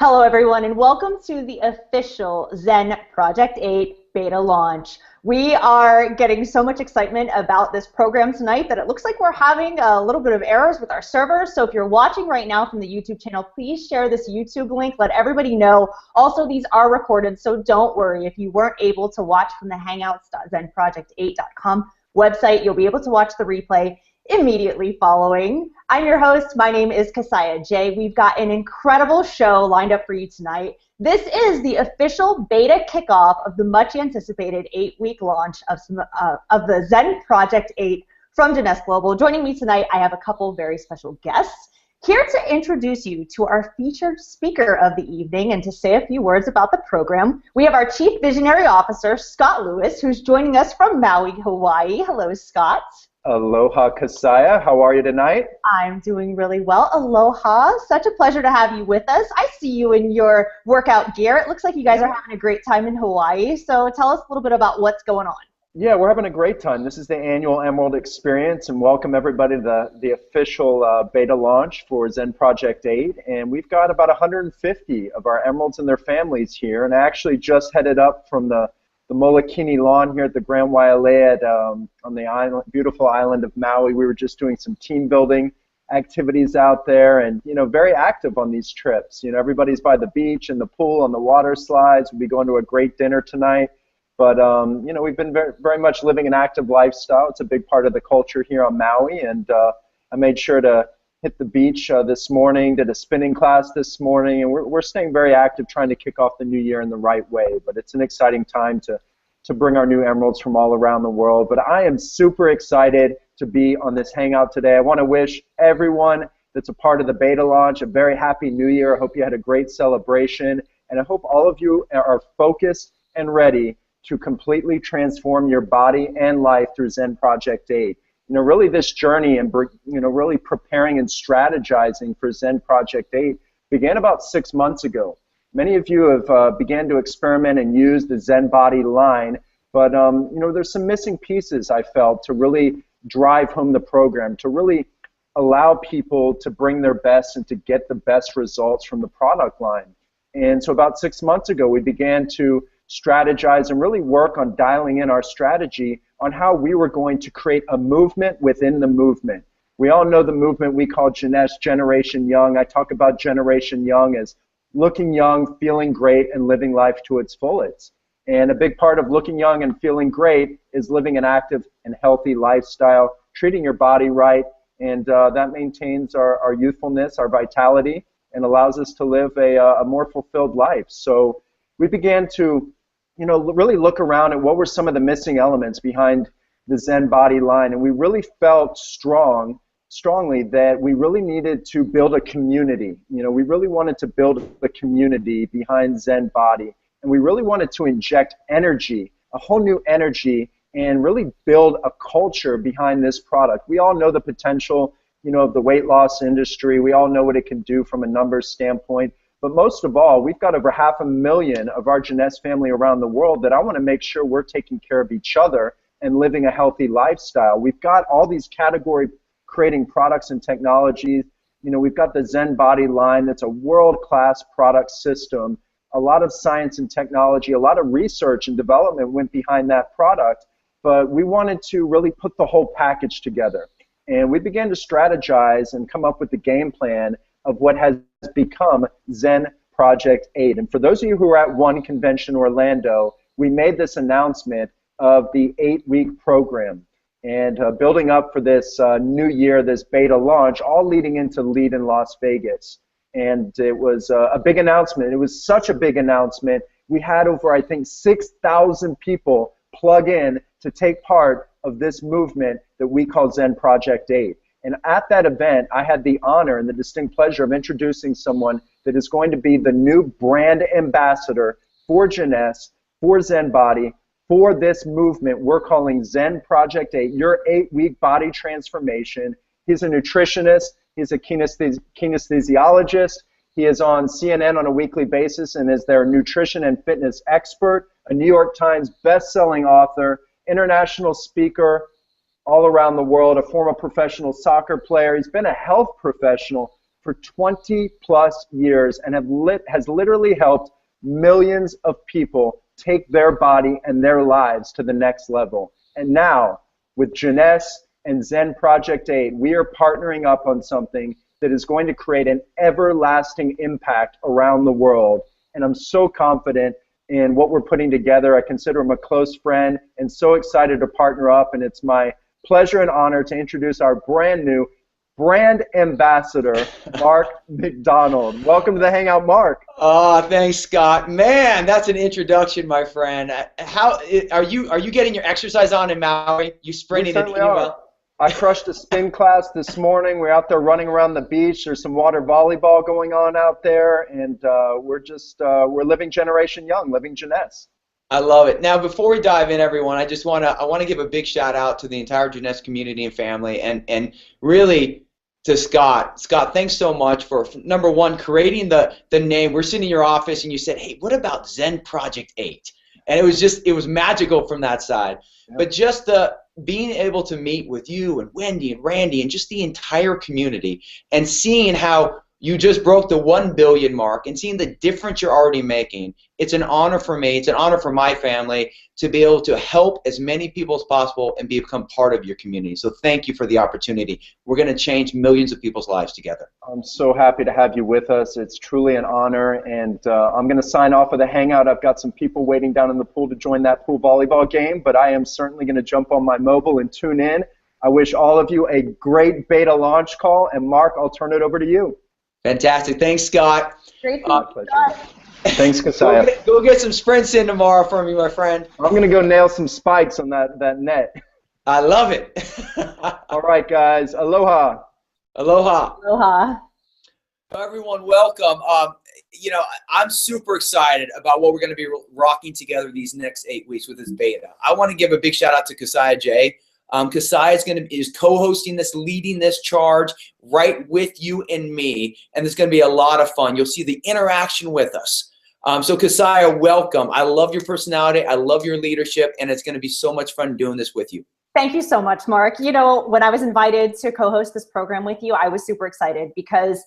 Hello, everyone, and welcome to the official Zen Project 8 beta launch. We are getting so much excitement about this program tonight that it looks like we're having a little bit of errors with our servers. So if you're watching right now from the YouTube channel, please share this YouTube link. Let everybody know. Also, these are recorded, so don't worry. If you weren't able to watch from the hangouts.zenproject8.com website, you'll be able to watch the replay immediately following. I'm your host. My name is Kasaya J. We've got an incredible show lined up for you tonight. This is the official beta kickoff of the much anticipated 8-week launch of the Zen Project 8 from Jeunesse Global. Joining me tonight, I have a couple very special guests here to introduce you to our featured speaker of the evening and to say a few words about the program. We have our Chief Visionary Officer, Scott Lewis, who's joining us from Maui, Hawaii. Hello, Scott. Aloha, Kasaya. How are you tonight? I'm doing really well. Aloha. Such a pleasure to have you with us. I see you in your workout gear. It looks like you guys are having a great time in Hawaii. So tell us a little bit about what's going on. Yeah, we're having a great time. This is the annual Emerald Experience, and welcome everybody to the official beta launch for Zen Project 8. And we've got about 150 of our Emeralds and their families here. And I actually just headed up from the Molokini lawn here at the Grand Wailea on the island, beautiful island of Maui. We were just doing some team building activities out there, and very active on these trips. Everybody's by the beach and the pool on the water slides. We'll be going to a great dinner tonight. But we've been very much living an active lifestyle. It's a big part of the culture here on Maui, and I made sure to hit the beach this morning, did a spinning class this morning, and we're staying very active trying to kick off the new year in the right way. But it's an exciting time to bring our new Emeralds from all around the world. But I am super excited to be on this hangout today. I want to wish everyone that's a part of the beta launch a very happy new year. I hope you had a great celebration, and I hope all of you are focused and ready to completely transform your body and life through Zen Project 8. Really this journey and really preparing and strategizing for Zen Project 8 began about 6 months ago. Many of you have began to experiment and use the Zen Body line, but there's some missing pieces I felt to really drive home the program, to really allow people to bring their best and to get the best results from the product line. And so about 6 months ago, we began to strategize and really work on dialing in our strategy on how we were going to create a movement within the movement. We all know the movement we call Jeunesse, Generation Young. I talk about Generation Young as looking young, feeling great, and living life to its fullest. And a big part of looking young and feeling great is living an active and healthy lifestyle, treating your body right, and that maintains our youthfulness, our vitality, and allows us to live a more fulfilled life. So we began to really look around at what were some of the missing elements behind the Zen Body line, and we really felt strongly that we really needed to build a community. We really wanted to build a community behind Zen Body, and we really wanted to inject energy, a whole new energy, and really build a culture behind this product. We all know the potential, of the weight loss industry. We all know what it can do from a numbers standpoint. But most of all, we've got over 500,000 of our Jeunesse family around the world that I want to make sure we're taking care of each other and living a healthy lifestyle. We've got all these category creating products and technologies. We've got the Zen Body line that's a world-class product system. A lot of science and technology, a lot of research and development went behind that product, but we wanted to really put the whole package together. And we began to strategize and come up with the game plan of what has become Zen Project 8. And for those of you who were at One Convention Orlando, we made this announcement of the 8-week program. And building up for this new year, this beta launch, all leading into Lead in Las Vegas. And it was a big announcement. It was such a big announcement. We had over, I think, 6,000 people plug in to take part of this movement that we call Zen Project 8. And at that event, I had the honor and the distinct pleasure of introducing someone that is going to be the new brand ambassador for Jeunesse, for Zen Body, for this movement we're calling Zen Project 8, your 8-week body transformation. He's a nutritionist. He's a kinesthesiologist. He is on CNN on a weekly basis and is their nutrition and fitness expert, a New York Times best-selling author, international speaker, all around the world, a former professional soccer player. He's been a health professional for 20 plus years and has literally helped millions of people take their body and their lives to the next level. And now, with Jeunesse and Zen Project 8, we are partnering up on something that is going to create an everlasting impact around the world. And I'm so confident in what we're putting together. I consider him a close friend and so excited to partner up. And it's my pleasure and honor to introduce our brand new brand ambassador, Mark McDonald. Welcome to the Hangout, Mark. Oh, thanks, Scott. Man, that's an introduction, my friend. How are you getting your exercise on in Maui? You sprinting and eating well? I crushed a spin class this morning. We're out there running around the beach. There's some water volleyball going on out there, and we're living Generation Young, living Jeunesse. I love it. Now, before we dive in, everyone, I want to give a big shout out to the entire Jeunesse community and family, and really to Scott. Scott, thanks so much for number one, creating the name. We're sitting in your office, and you said, "Hey, what about Zen Project 8?" And it was magical from that side. Yeah. But just being able to meet with you and Wendy and Randy and just the entire community and seeing how you just broke the 1 billion mark and seeing the difference you're already making, it's an honor for me, it's an honor for my family to be able to help as many people as possible and become part of your community. So thank you for the opportunity. We're going to change millions of people's lives together. I'm so happy to have you with us. It's truly an honor, and I'm going to sign off with a hangout. I've got some people waiting down in the pool to join that pool volleyball game, but I am certainly going to jump on my mobile and tune in. I wish all of you a great beta launch call, and Mark, I'll turn it over to you. Fantastic. Thanks, Scott. Great to meet you, Scott. Thanks, Kasaya. Go get some sprints in tomorrow for me, my friend. I'm going to go nail some spikes on that net. I love it. All right, guys. Aloha. Aloha. Aloha. Everyone, welcome. I'm super excited about what we're going to be rocking together these next 8 weeks with this beta. I want to give a big shout out to Kasaya J. Kasaya is co-hosting this, leading this charge right with you and me, and it's going to be a lot of fun. You'll see the interaction with us. So Kasaya, welcome. I love your personality. I love your leadership, and it's going to be so much fun doing this with you. Thank you so much, Mark. You know, when I was invited to co-host this program with you, I was super excited because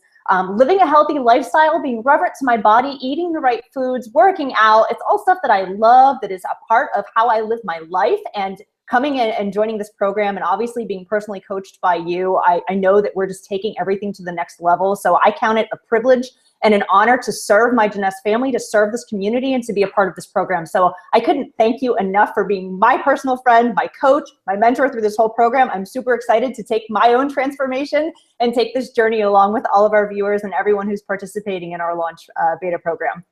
living a healthy lifestyle, being reverent to my body, eating the right foods, working out, it's all stuff that I love, that is a part of how I live my life. And coming in and joining this program and obviously being personally coached by you, I know that we're just taking everything to the next level. So I count it a privilege and an honor to serve my Jeunesse family, to serve this community, and to be a part of this program. So I couldn't thank you enough for being my personal friend, my coach, my mentor through this whole program. I'm super excited to take my own transformation and take this journey along with all of our viewers and everyone who's participating in our launch beta program.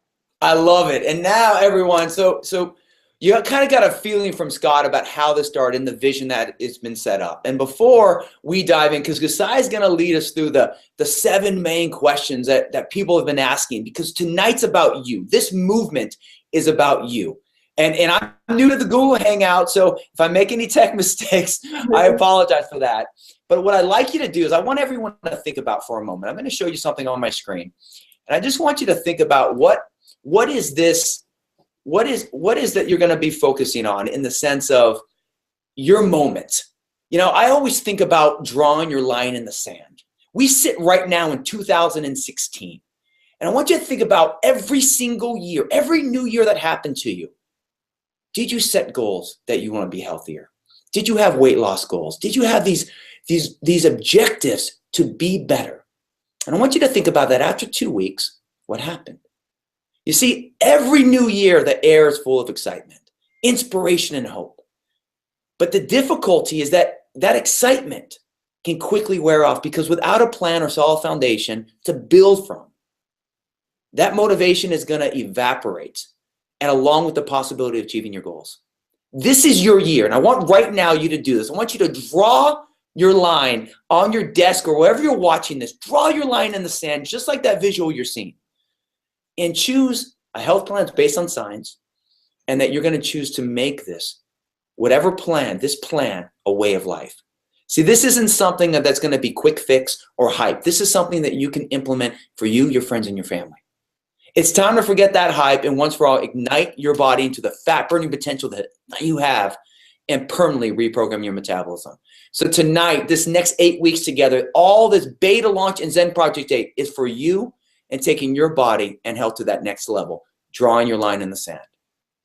I love it. And now everyone, so you kind of got a feeling from Scott about how this started and the vision that it's been set up. And before we dive in, because Kasai is going to lead us through the 7 main questions that people have been asking, because tonight's about you. This movement is about you. And I'm new to the Google Hangout, so if I make any tech mistakes, I apologize for that. But what I'd like you to do is I want everyone to think about for a moment. I'm going to show you something on my screen. And I just want you to think about what is this. What is that you're going to be focusing on in the sense of your moment? You know, I always think about drawing your line in the sand. We sit right now in 2016, and I want you to think about every single year, every new year that happened to you. Did you set goals that you want to be healthier? Did you have weight loss goals? Did you have these objectives to be better? And I want you to think about that after 2 weeks, what happened? You see, every new year, the air is full of excitement, inspiration, and hope. But the difficulty is that excitement can quickly wear off because without a plan or solid foundation to build from, that motivation is going to evaporate, and along with the possibility of achieving your goals. This is your year, and I want right now you to do this. I want you to draw your line on your desk or wherever you're watching this. Draw your line in the sand, just like that visual you're seeing. And choose a health plan that's based on science, and that you're going to choose to make this, whatever plan, this plan, a way of life. See, this isn't something that's going to be quick fix or hype. This is something that you can implement for you, your friends, and your family. It's time to forget that hype and once for all ignite your body into the fat burning potential that you have and permanently reprogram your metabolism. So tonight, this next 8 weeks together, all this beta launch and Zen Project 8 is for you and taking your body and health to that next level, drawing your line in the sand.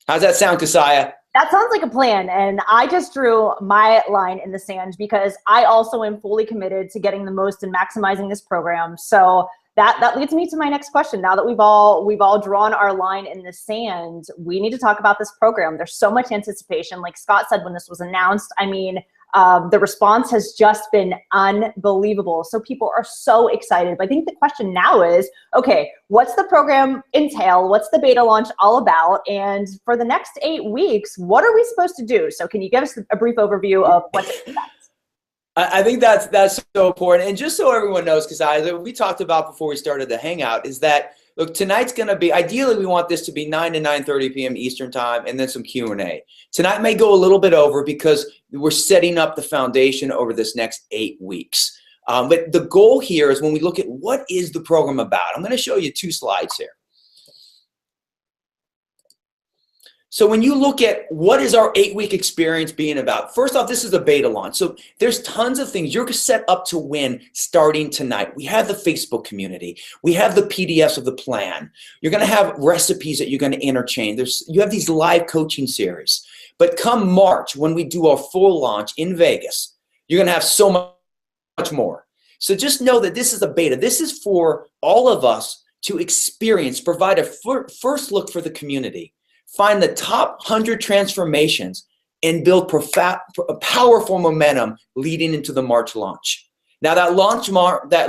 How's that sound, Kasaya? That sounds like a plan, and I just drew my line in the sand because I also am fully committed to getting the most and maximizing this program. So that leads me to my next question. Now that we've all drawn our line in the sand, we need to talk about this program. There's so much anticipation. Like Scott said when this was announced, I mean, the response has just been unbelievable. So people are so excited. But I think the question now is, okay, what's the program entail? What's the beta launch all about? And for the next 8 weeks, what are we supposed to do? So can you give us a brief overview of what to expect? I think that's so important. And just so everyone knows, because we talked about before we started the hangout, is that, look, tonight's going to be, ideally we want this to be 9 to 9:30 p.m. Eastern time, and then some Q&A. Tonight may go a little bit over because we're setting up the foundation over this next 8 weeks. But the goal here is when we look at what is the program about, I'm going to show you 2 slides here. So when you look at what is our 8-week experience being about, first off, this is a beta launch. So there's tons of things you're set up to win starting tonight. We have the Facebook community. We have the PDFs of the plan. You're going to have recipes that you're going to interchange. You have these live coaching series. But come March, when we do our full launch in Vegas, you're going to have so much more. So just know that this is a beta. This is for all of us to experience, provide a first look for the community. Find the top 100 transformations and build powerful momentum leading into the March launch. Now that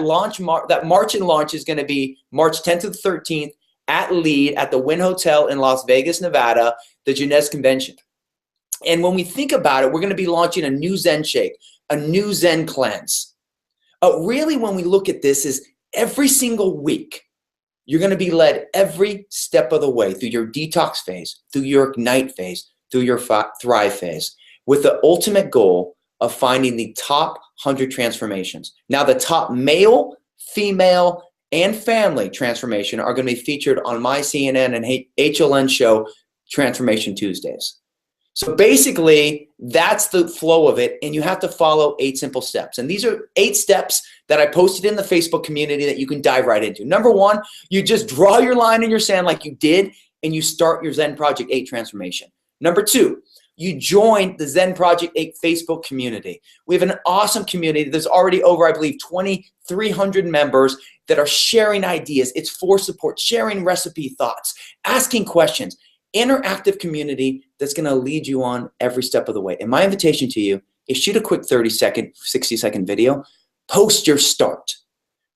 March and launch is going to be March 10th to the 13th at Lead at the Wynn Hotel in Las Vegas, Nevada, the Genez Convention. And when we think about it, we're going to be launching a new Zen shake, a new Zen cleanse. Really, when we look at this, is every single week, you're going to be led every step of the way through your detox phase, through your ignite phase, through your thrive phase, with the ultimate goal of finding the top 100 transformations. Now, the top male, female, and family transformation are going to be featured on my CNN and HLN show, Transformation Tuesdays. So basically, that's the flow of it, and you have to follow 8 simple steps. And these are 8 steps that I posted in the Facebook community that you can dive right into. Number 1, you just draw your line in your sand like you did, and you start your Zen Project 8 transformation. Number 2, you join the Zen Project 8 Facebook community. We have an awesome community. There's already over, I believe, 2,300 members that are sharing ideas. It's for support, sharing recipe thoughts, asking questions. Interactive community that's going to lead you on every step of the way. And my invitation to you is shoot a quick 30-second, 60-second video. Post your start.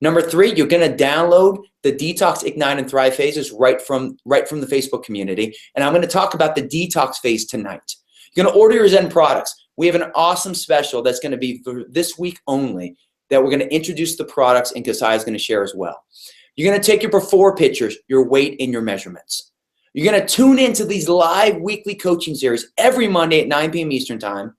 Number 3, you're going to download the Detox, Ignite, and Thrive phases right from the Facebook community. And I'm going to talk about the Detox phase tonight. You're going to order your Zen products. We have an awesome special that's going to be for this week only that we're going to introduce the products, and Kasai is going to share as well. You're going to take your before pictures, your weight, and your measurements. You're going to tune into these live weekly coaching series every Monday at 9 p.m. Eastern time.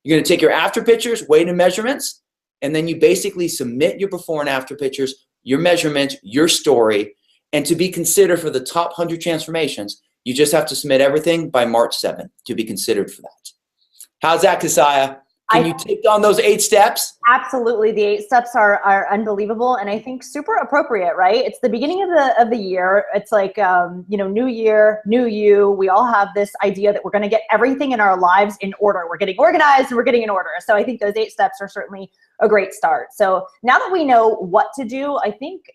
You're going to take your after pictures, weight and measurements, and then you basically submit your before and after pictures, your measurements, your story, and to be considered for the top 100 transformations, you just have to submit everything by March 7th to be considered for that. How's that, Kasaya? Can you take on those 8 steps? Absolutely. The 8 steps are unbelievable, and I think super appropriate, right? It's the beginning of the year. It's like, new year, new you. We all have this idea that we're going to get everything in our lives in order. We're getting organized and we're getting in order. So I think those 8 steps are certainly a great start. So now that we know what to do, I think,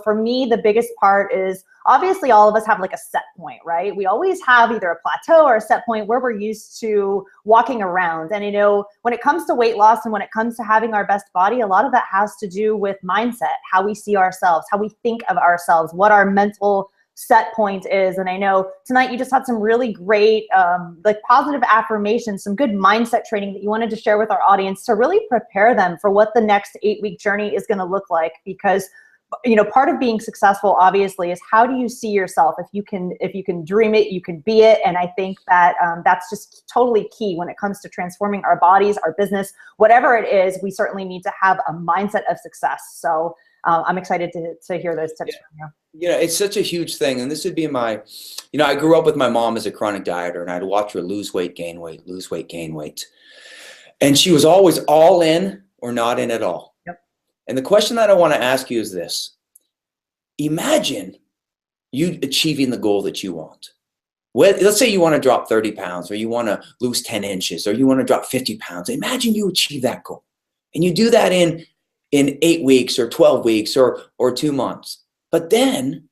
for me, the biggest part is obviously all of us have like a set point, right? We always have either a plateau or a set point where we're used to walking around. And, when it comes to weight loss and when it comes to having our best body, a lot of that has to do with mindset, how we see ourselves, how we think of ourselves, what our mental set point is. And I know tonight you just had some really great positive affirmations, some good mindset training that you wanted to share with our audience to really prepare them for what the next 8-week journey is going to look like. Because part of being successful obviously is how do you see yourself? If you can dream it, you can be it. And I think that that's just totally key when it comes to transforming our bodies, our business, whatever it is. We certainly need to have a mindset of success. So I'm excited to hear those tips from you. It's such a huge thing. And this would be I grew up with my mom as a chronic dieter, and I'd watch her lose weight, gain weight, lose weight, gain weight. And she was always all in or not in at all. Yep. And the question that I want to ask you is this. Imagine you achieving the goal that you want. Well, let's say you want to drop 30 pounds, or you want to lose 10 inches, or you want to drop 50 pounds. Imagine you achieve that goal. And you do that in 8 weeks or 12 weeks or 2 months. But then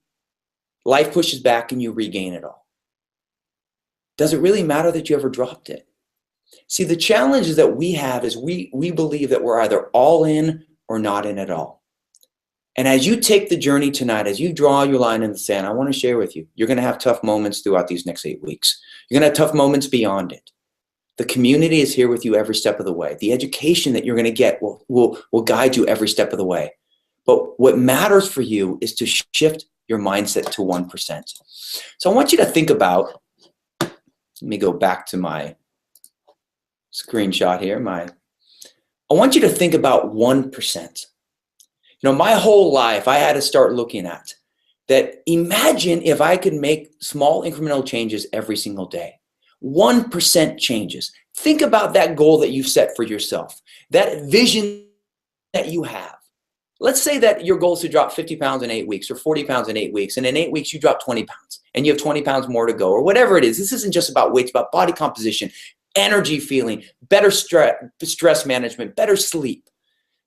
life pushes back and you regain it all. Does it really matter that you ever dropped it? See, the challenge is that we have is we believe that we're either all in or not in at all. And as you take the journey tonight, as you draw your line in the sand, I want to share with you, you're going to have tough moments throughout these next 8 weeks. You're going to have tough moments beyond it. The community is here with you every step of the way. The education that you're going to get will guide you every step of the way. But what matters for you is to shift your mindset to 1%. So I want you to think about, let me go back to my screenshot here. I want you to think about 1%. My whole life, I had to start looking at that. Imagine if I could make small incremental changes every single day. 1% changes. Think about that goal that you've set for yourself, that vision that you have. Let's say that your goal is to drop 50 pounds in 8 weeks or 40 pounds in 8 weeks. And in 8 weeks, you drop 20 pounds and you have 20 pounds more to go, or whatever it is. This isn't just about weight, it's about body composition, energy feeling, better stress management, better sleep.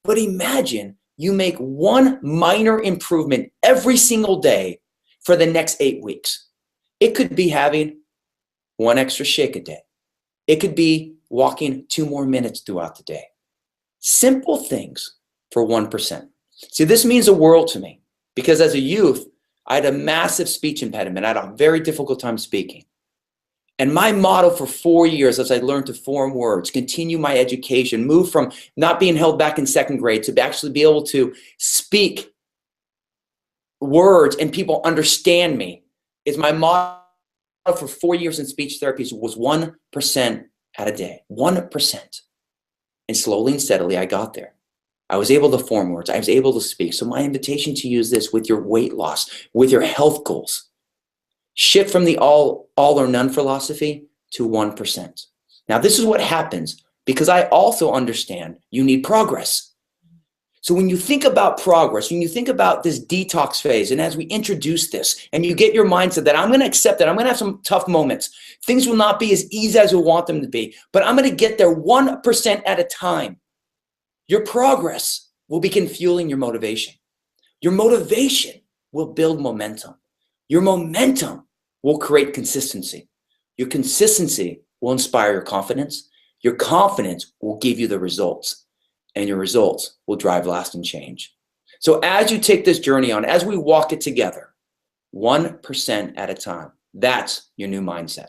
But imagine you make one minor improvement every single day for the next 8 weeks. It could be having 1 extra shake a day. It could be walking 2 more minutes throughout the day. Simple things for 1%. See, this means the world to me, because as a youth, I had a massive speech impediment. I had a very difficult time speaking. And my motto for 4 years, as I learned to form words, continue my education, move from not being held back in 2nd grade to actually be able to speak words and people understand me, is my motto for 4 years in speech therapies was 1% at a day, 1%. And slowly and steadily, I got there. I was able to form words. I was able to speak. So my invitation to you is this: with your weight loss, with your health goals, shift from the all or none philosophy to 1%. Now, this is what happens because I also understand you need progress. So when you think about progress, when you think about this detox phase, and as we introduce this, and you get your mindset that I'm going to accept that I'm going to have some tough moments. Things will not be as easy as we want them to be, but I'm going to get there 1% at a time. Your progress will begin fueling your motivation. Your motivation will build momentum. Your momentum will create consistency. Your consistency will inspire your confidence. Your confidence will give you the results, and your results will drive lasting change. So as you take this journey on, as we walk it together, 1% at a time, that's your new mindset.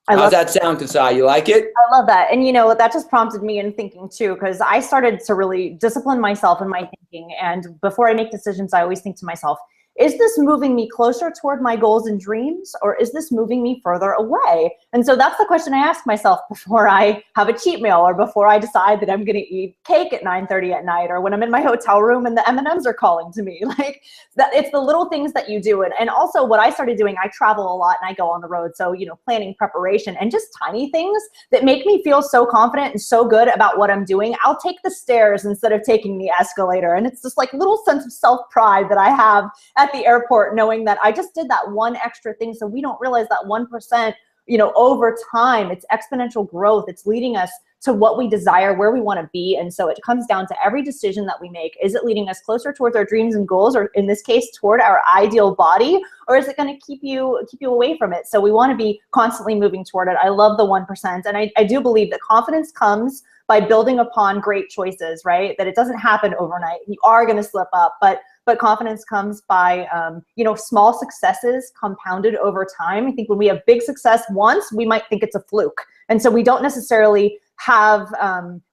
How's that sound, Kasai? You like it? I love that. And that just prompted me in thinking too, because I started to really discipline myself in my thinking. And before I make decisions, I always think to myself, is this moving me closer toward my goals and dreams, or is this moving me further away? And so that's the question I ask myself before I have a cheat meal, or before I decide that I'm going to eat cake at 9:30 at night, or when I'm in my hotel room and the M&Ms are calling to me. Like that, it's the little things that you do. And also what I started doing, I travel a lot and I go on the road. So, planning, preparation, and just tiny things that make me feel so confident and so good about what I'm doing. I'll take the stairs instead of taking the escalator. And it's this like little sense of self-pride that I have at the airport, knowing that I just did that one extra thing. So we don't realize that 1%, over time, it's exponential growth. It's leading us to what we desire, where we want to be. And so it comes down to every decision that we make. Is it leading us closer towards our dreams and goals, or in this case, toward our ideal body, or is it going to keep you away from it? So we want to be constantly moving toward it. I love the 1%. And I do believe that confidence comes by building upon great choices, right? That it doesn't happen overnight. You are going to slip up, but confidence comes by, small successes compounded over time. I think when we have big success once, we might think it's a fluke. And so we don't necessarily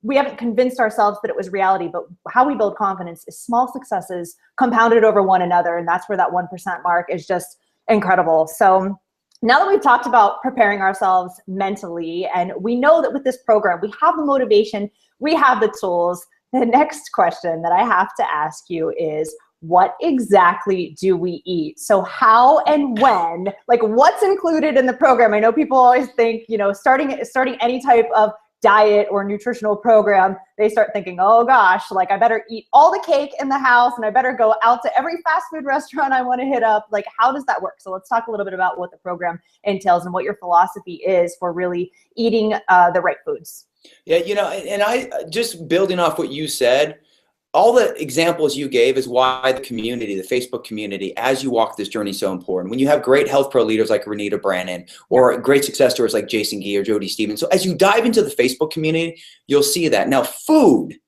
we haven't convinced ourselves that it was reality, but how we build confidence is small successes compounded over one another. And that's where that 1% mark is just incredible. So now that we've talked about preparing ourselves mentally, and we know that with this program, we have the motivation, we have the tools, the next question that I have to ask you is, what exactly do we eat? So how and when, like what's included in the program? I know people always think, you know, starting any type of diet or nutritional program, they start thinking, oh gosh, like I better eat all the cake in the house and I better go out to every fast food restaurant I want to hit up. Like, how does that work? So let's talk a little bit about what the program entails and what your philosophy is for really eating the right foods. Yeah, you know, and I just building off what you said, all the examples you gave is why the community, the Facebook community, as you walk this journey is so important. When you have great health pro leaders like Renita Brannon or great success stories like Jason Gee or Jody Stevens. So as you dive into the Facebook community, you'll see that. Now, food,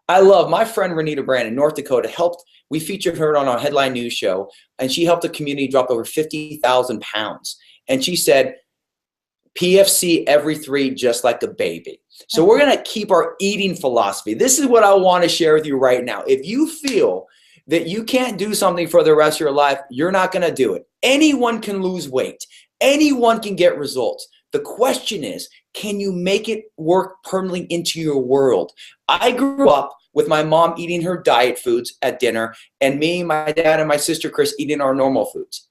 I love my friend Renita Brannon, North Dakota, we featured her on our headline news show, and she helped the community drop over 50,000 pounds. And she said, PFC every 3, just like a baby. So we're going to keep our eating philosophy. This is what I want to share with you right now. If you feel that you can't do something for the rest of your life, you're not going to do it. Anyone can lose weight. Anyone can get results. The question is, can you make it work permanently into your world? I grew up with my mom eating her diet foods at dinner, and me, my dad, and my sister Chris eating our normal foods.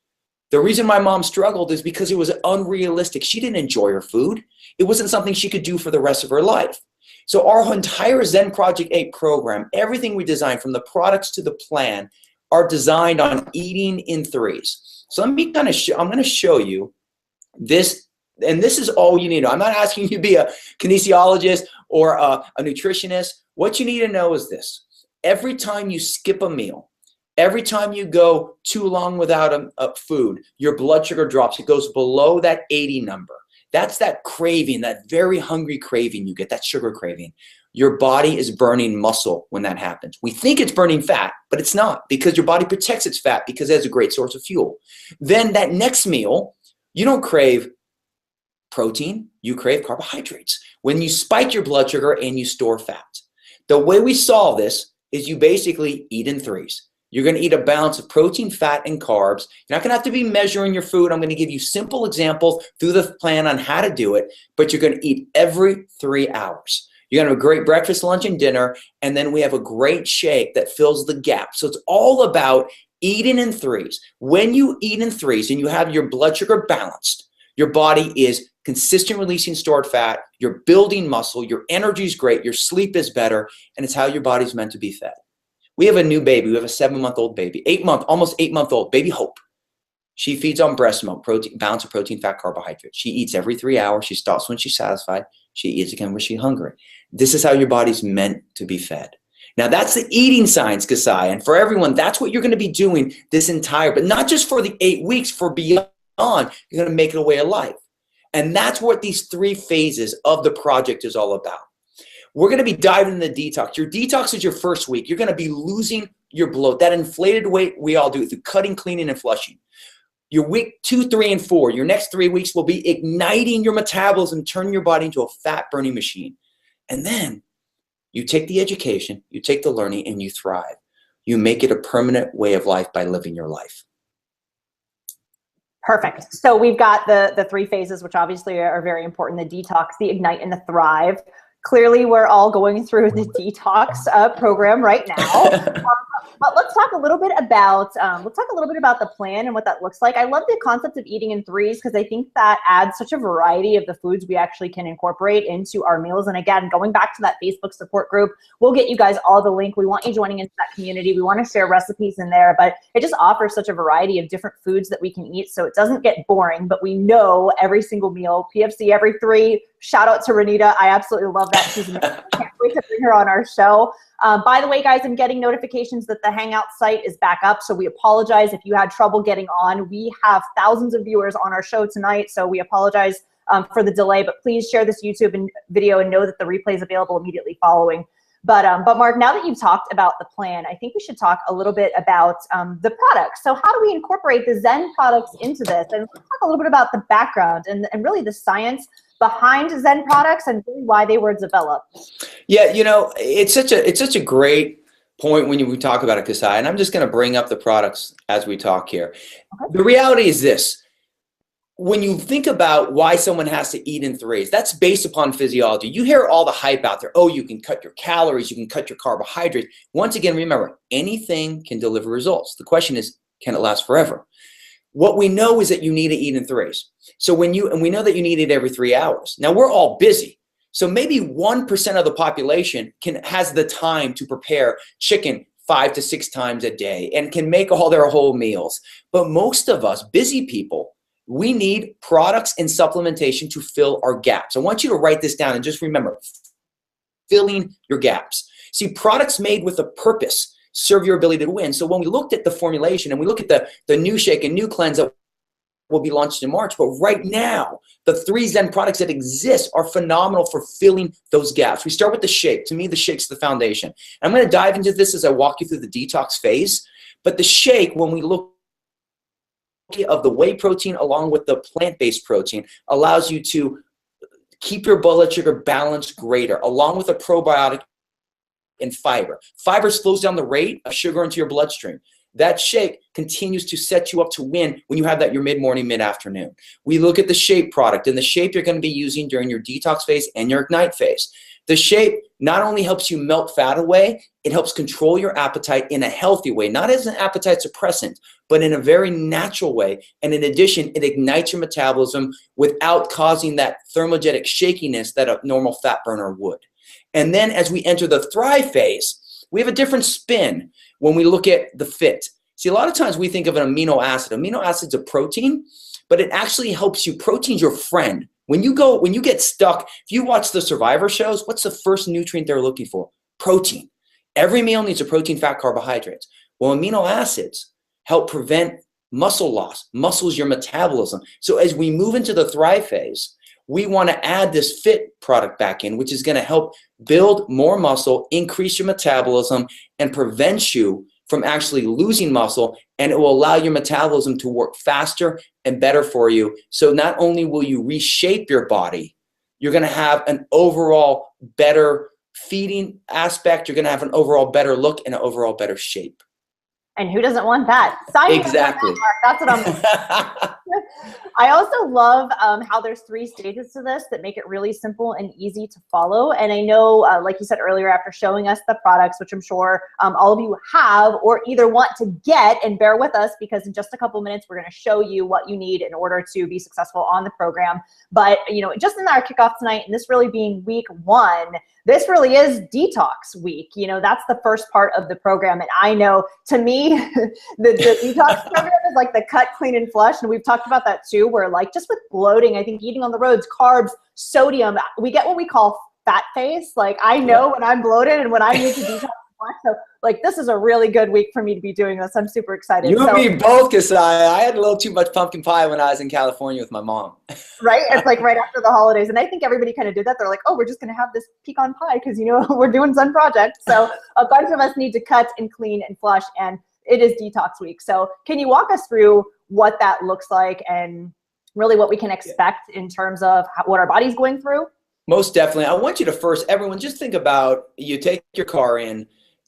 The reason my mom struggled is because it was unrealistic. She didn't enjoy her food. It wasn't something she could do for the rest of her life. So our entire Zen Project 8 program, everything we designed from the products to the plan are designed on eating in 3s. So let me kind of I'm going to show you this, and this is all you need to know. I'm not asking you to be a kinesiologist or a nutritionist. What you need to know is this. Every time you skip a meal, every time you go too long without a food, your blood sugar drops. It goes below that 80 number. That's that craving, that very hungry craving you get, that sugar craving. Your body is burning muscle when that happens. We think it's burning fat, but it's not, because your body protects its fat because it has a great source of fuel. Then that next meal, you don't crave protein, you crave carbohydrates. When you spike your blood sugar and you store fat. The way we solve this is you basically eat in 3s. You're going to eat a balance of protein, fat, and carbs. You're not going to have to be measuring your food. I'm going to give you simple examples through the plan on how to do it, but you're going to eat every 3 hours. You're going to have a great breakfast, lunch, and dinner, and then we have a great shake that fills the gap. So it's all about eating in 3s. When you eat in 3s and you have your blood sugar balanced, your body is consistent releasing stored fat, you're building muscle, your energy is great, your sleep is better, and it's how your body's meant to be fed. We have a new baby. We have a 7-month-old baby, almost 8-month-old, baby Hope. She feeds on breast milk, balance of protein, fat, carbohydrates. She eats every 3 hours. She stops when she's satisfied. She eats again when she's hungry. This is how your body's meant to be fed. Now, that's the eating science, Kasai. And for everyone, that's what you're going to be doing this but not just for the 8 weeks, for beyond, you're going to make it a way of life. And that's what these 3 phases of the project is all about. We're going to be diving into the detox. Your detox is your first week. You're going to be losing your bloat, that inflated weight we all do through cutting, cleaning, and flushing. Your week 2, 3, and 4, your next 3 weeks will be igniting your metabolism, turning your body into a fat-burning machine. And then you take the education, you take the learning, and you thrive. You make it a permanent way of life by living your life. Perfect. So we've got the 3 phases, which obviously are very important: the detox, the ignite, and the thrive. Clearly, we're all going through the detox program right now. But let's talk a little bit about the plan and what that looks like. I love the concept of eating in 3s because I think that adds such a variety of the foods we actually can incorporate into our meals. And again, going back to that Facebook support group, we'll get you guys all the link. We want you joining into that community. We want to share recipes in there, but it just offers such a variety of different foods that we can eat so it doesn't get boring, but we know every single meal, PFC every 3. Shout out to Renita. I absolutely love that. She's amazing. I can't wait to bring her on our show. By the way, guys, I'm getting notifications that the Hangout site is back up, so we apologize if you had trouble getting on. We have thousands of viewers on our show tonight, so we apologize for the delay, but please share this YouTube video and know that the replay is available immediately following. But Mark, now that you've talked about the plan, I think we should talk a little bit about the products. So how do we incorporate the Zen products into this? And let's talk a little bit about the background and really the science behind Zen products and really why they were developed. Yeah, you know, it's such a great point when we talk about it, Kasai, and I'm just going to bring up the products as we talk here. Okay. The reality is this. when you think about why someone has to eat in threes, that's based upon physiology. You hear all the hype out there. Oh, you can cut your calories, you can cut your carbohydrates. Once again, remember, anything can deliver results. The question is, can it last forever? What we know is that you need to eat in threes. So we know that you need it every 3 hours. Now we're all busy. So maybe 1% of the population has the time to prepare chicken 5 to 6 times a day and can make all their whole meals. But most of us busy people, we need products and supplementation to fill our gaps. I want you to write this down and just remember, filling your gaps. See, products made with a purpose serve your ability to win. So when we looked at the formulation and we look at the new shake and new cleanse that will be launched in March, but right now, the 3 Zen products that exist are phenomenal for filling those gaps. We start with the shake. To me, the shake's the foundation. And I'm going to dive into this as I walk you through the detox phase. But the shake, when we look of the whey protein along with the plant-based protein, allows you to keep your blood sugar balanced greater, along with a probiotic and fiber. Fiber slows down the rate of sugar into your bloodstream. That shake continues to set you up to win when you have that your mid-morning, mid-afternoon. We look at the shape product, and the shape you're going to be using during your detox phase and your ignite phase. The shape not only helps you melt fat away, it helps control your appetite in a healthy way, not as an appetite suppressant, but in a very natural way. And in addition, it ignites your metabolism without causing that thermogenic shakiness that a normal fat burner would. And then as we enter the thrive phase, we have a different spin when we look at the fit. See, a lot of times we think of an amino acid. Amino acid's a protein, but it actually helps you. Protein's your friend. When you get stuck, if you watch the Survivor shows, what's the first nutrient they're looking for? Protein. Every meal needs a protein, fat, carbohydrates. Well, amino acids help prevent muscle loss. Muscle's your metabolism. So as we move into the thrive phase, we want to add this fit product back in, which is going to help build more muscle, increase your metabolism, and prevent you from actually losing muscle, and it will allow your metabolism to work faster and better for you. So not only will you reshape your body, you're going to have an overall better feeding aspect, you're going to have an overall better look and an overall better shape. And who doesn't want that? Sign exactly. Me up on that, Mark. That's what I'm I also love how there's 3 stages to this that make it really simple and easy to follow. And I know, like you said earlier, after showing us the products, which I'm sure all of you have or either want to get, and bear with us because in just a couple minutes, we're going to show you what you need in order to be successful on the program. But, you know, just in our kickoff tonight, and this really being week 1, this really is detox week. You know, that's the first part of the program. And I know, to me, the detox program is like the cut, clean, and flush. And we've talked about that too, where like just with bloating, I think eating on the roads, carbs, sodium, we get what we call fat face. Like I know when I'm bloated and when I need to detox. So like this is a really good week for me to be doing this. I'm super excited. You and me both, Kasai. I had a little too much pumpkin pie when I was in California with my mom. Right? It's like right after the holidays. And I think everybody kind of did that. They're like, oh, we're just going to have this pecan pie because, you know, we're doing Zen Project. So a bunch of us need to cut and clean and flush. And it is detox week. So can you walk us through what that looks like and really what we can expect in terms of what our body's going through? Most definitely. I want you to first, everyone, just think about you take your car in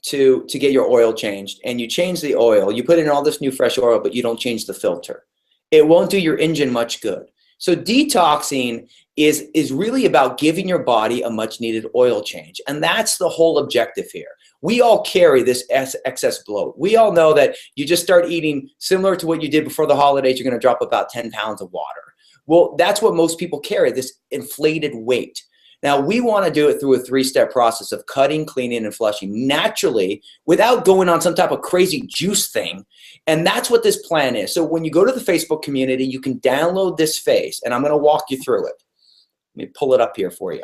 to get your oil changed, and you change the oil. You put in all this new fresh oil, but you don't change the filter. It won't do your engine much good. So detoxing is really about giving your body a much needed oil change. And that's the whole objective here. We all carry this excess bloat. We all know that you just start eating similar to what you did before the holidays, you're going to drop about 10 pounds of water. Well, that's what most people carry, this inflated weight. Now, we want to do it through a 3-step process of cutting, cleaning, and flushing naturally without going on some type of crazy juice thing. And that's what this plan is. So when you go to the Facebook community, you can download this phase, and I'm going to walk you through it. Let me pull it up here for you.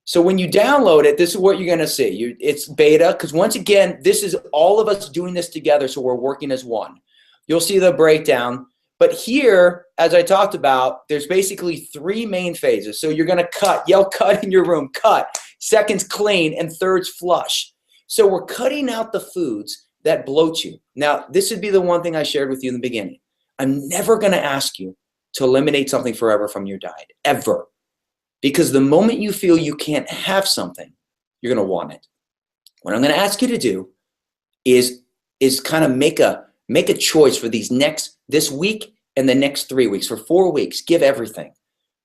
So when you download it, this is what you're going to see. It's beta, because once again, this is all of us doing this together, so we're working as one. You'll see the breakdown. But here, as I talked about, there's basically 3 main phases. So you're going to cut, yell cut in your room, cut. Seconds, clean, and thirds, flush. So we're cutting out the foods that bloat you. Now, this would be the one thing I shared with you in the beginning. I'm never going to ask you to eliminate something forever from your diet, ever. Because the moment you feel you can't have something, you're going to want it. What I'm going to ask you to do is kind of make a choice for this week and the next 3 weeks, for 4 weeks, give everything.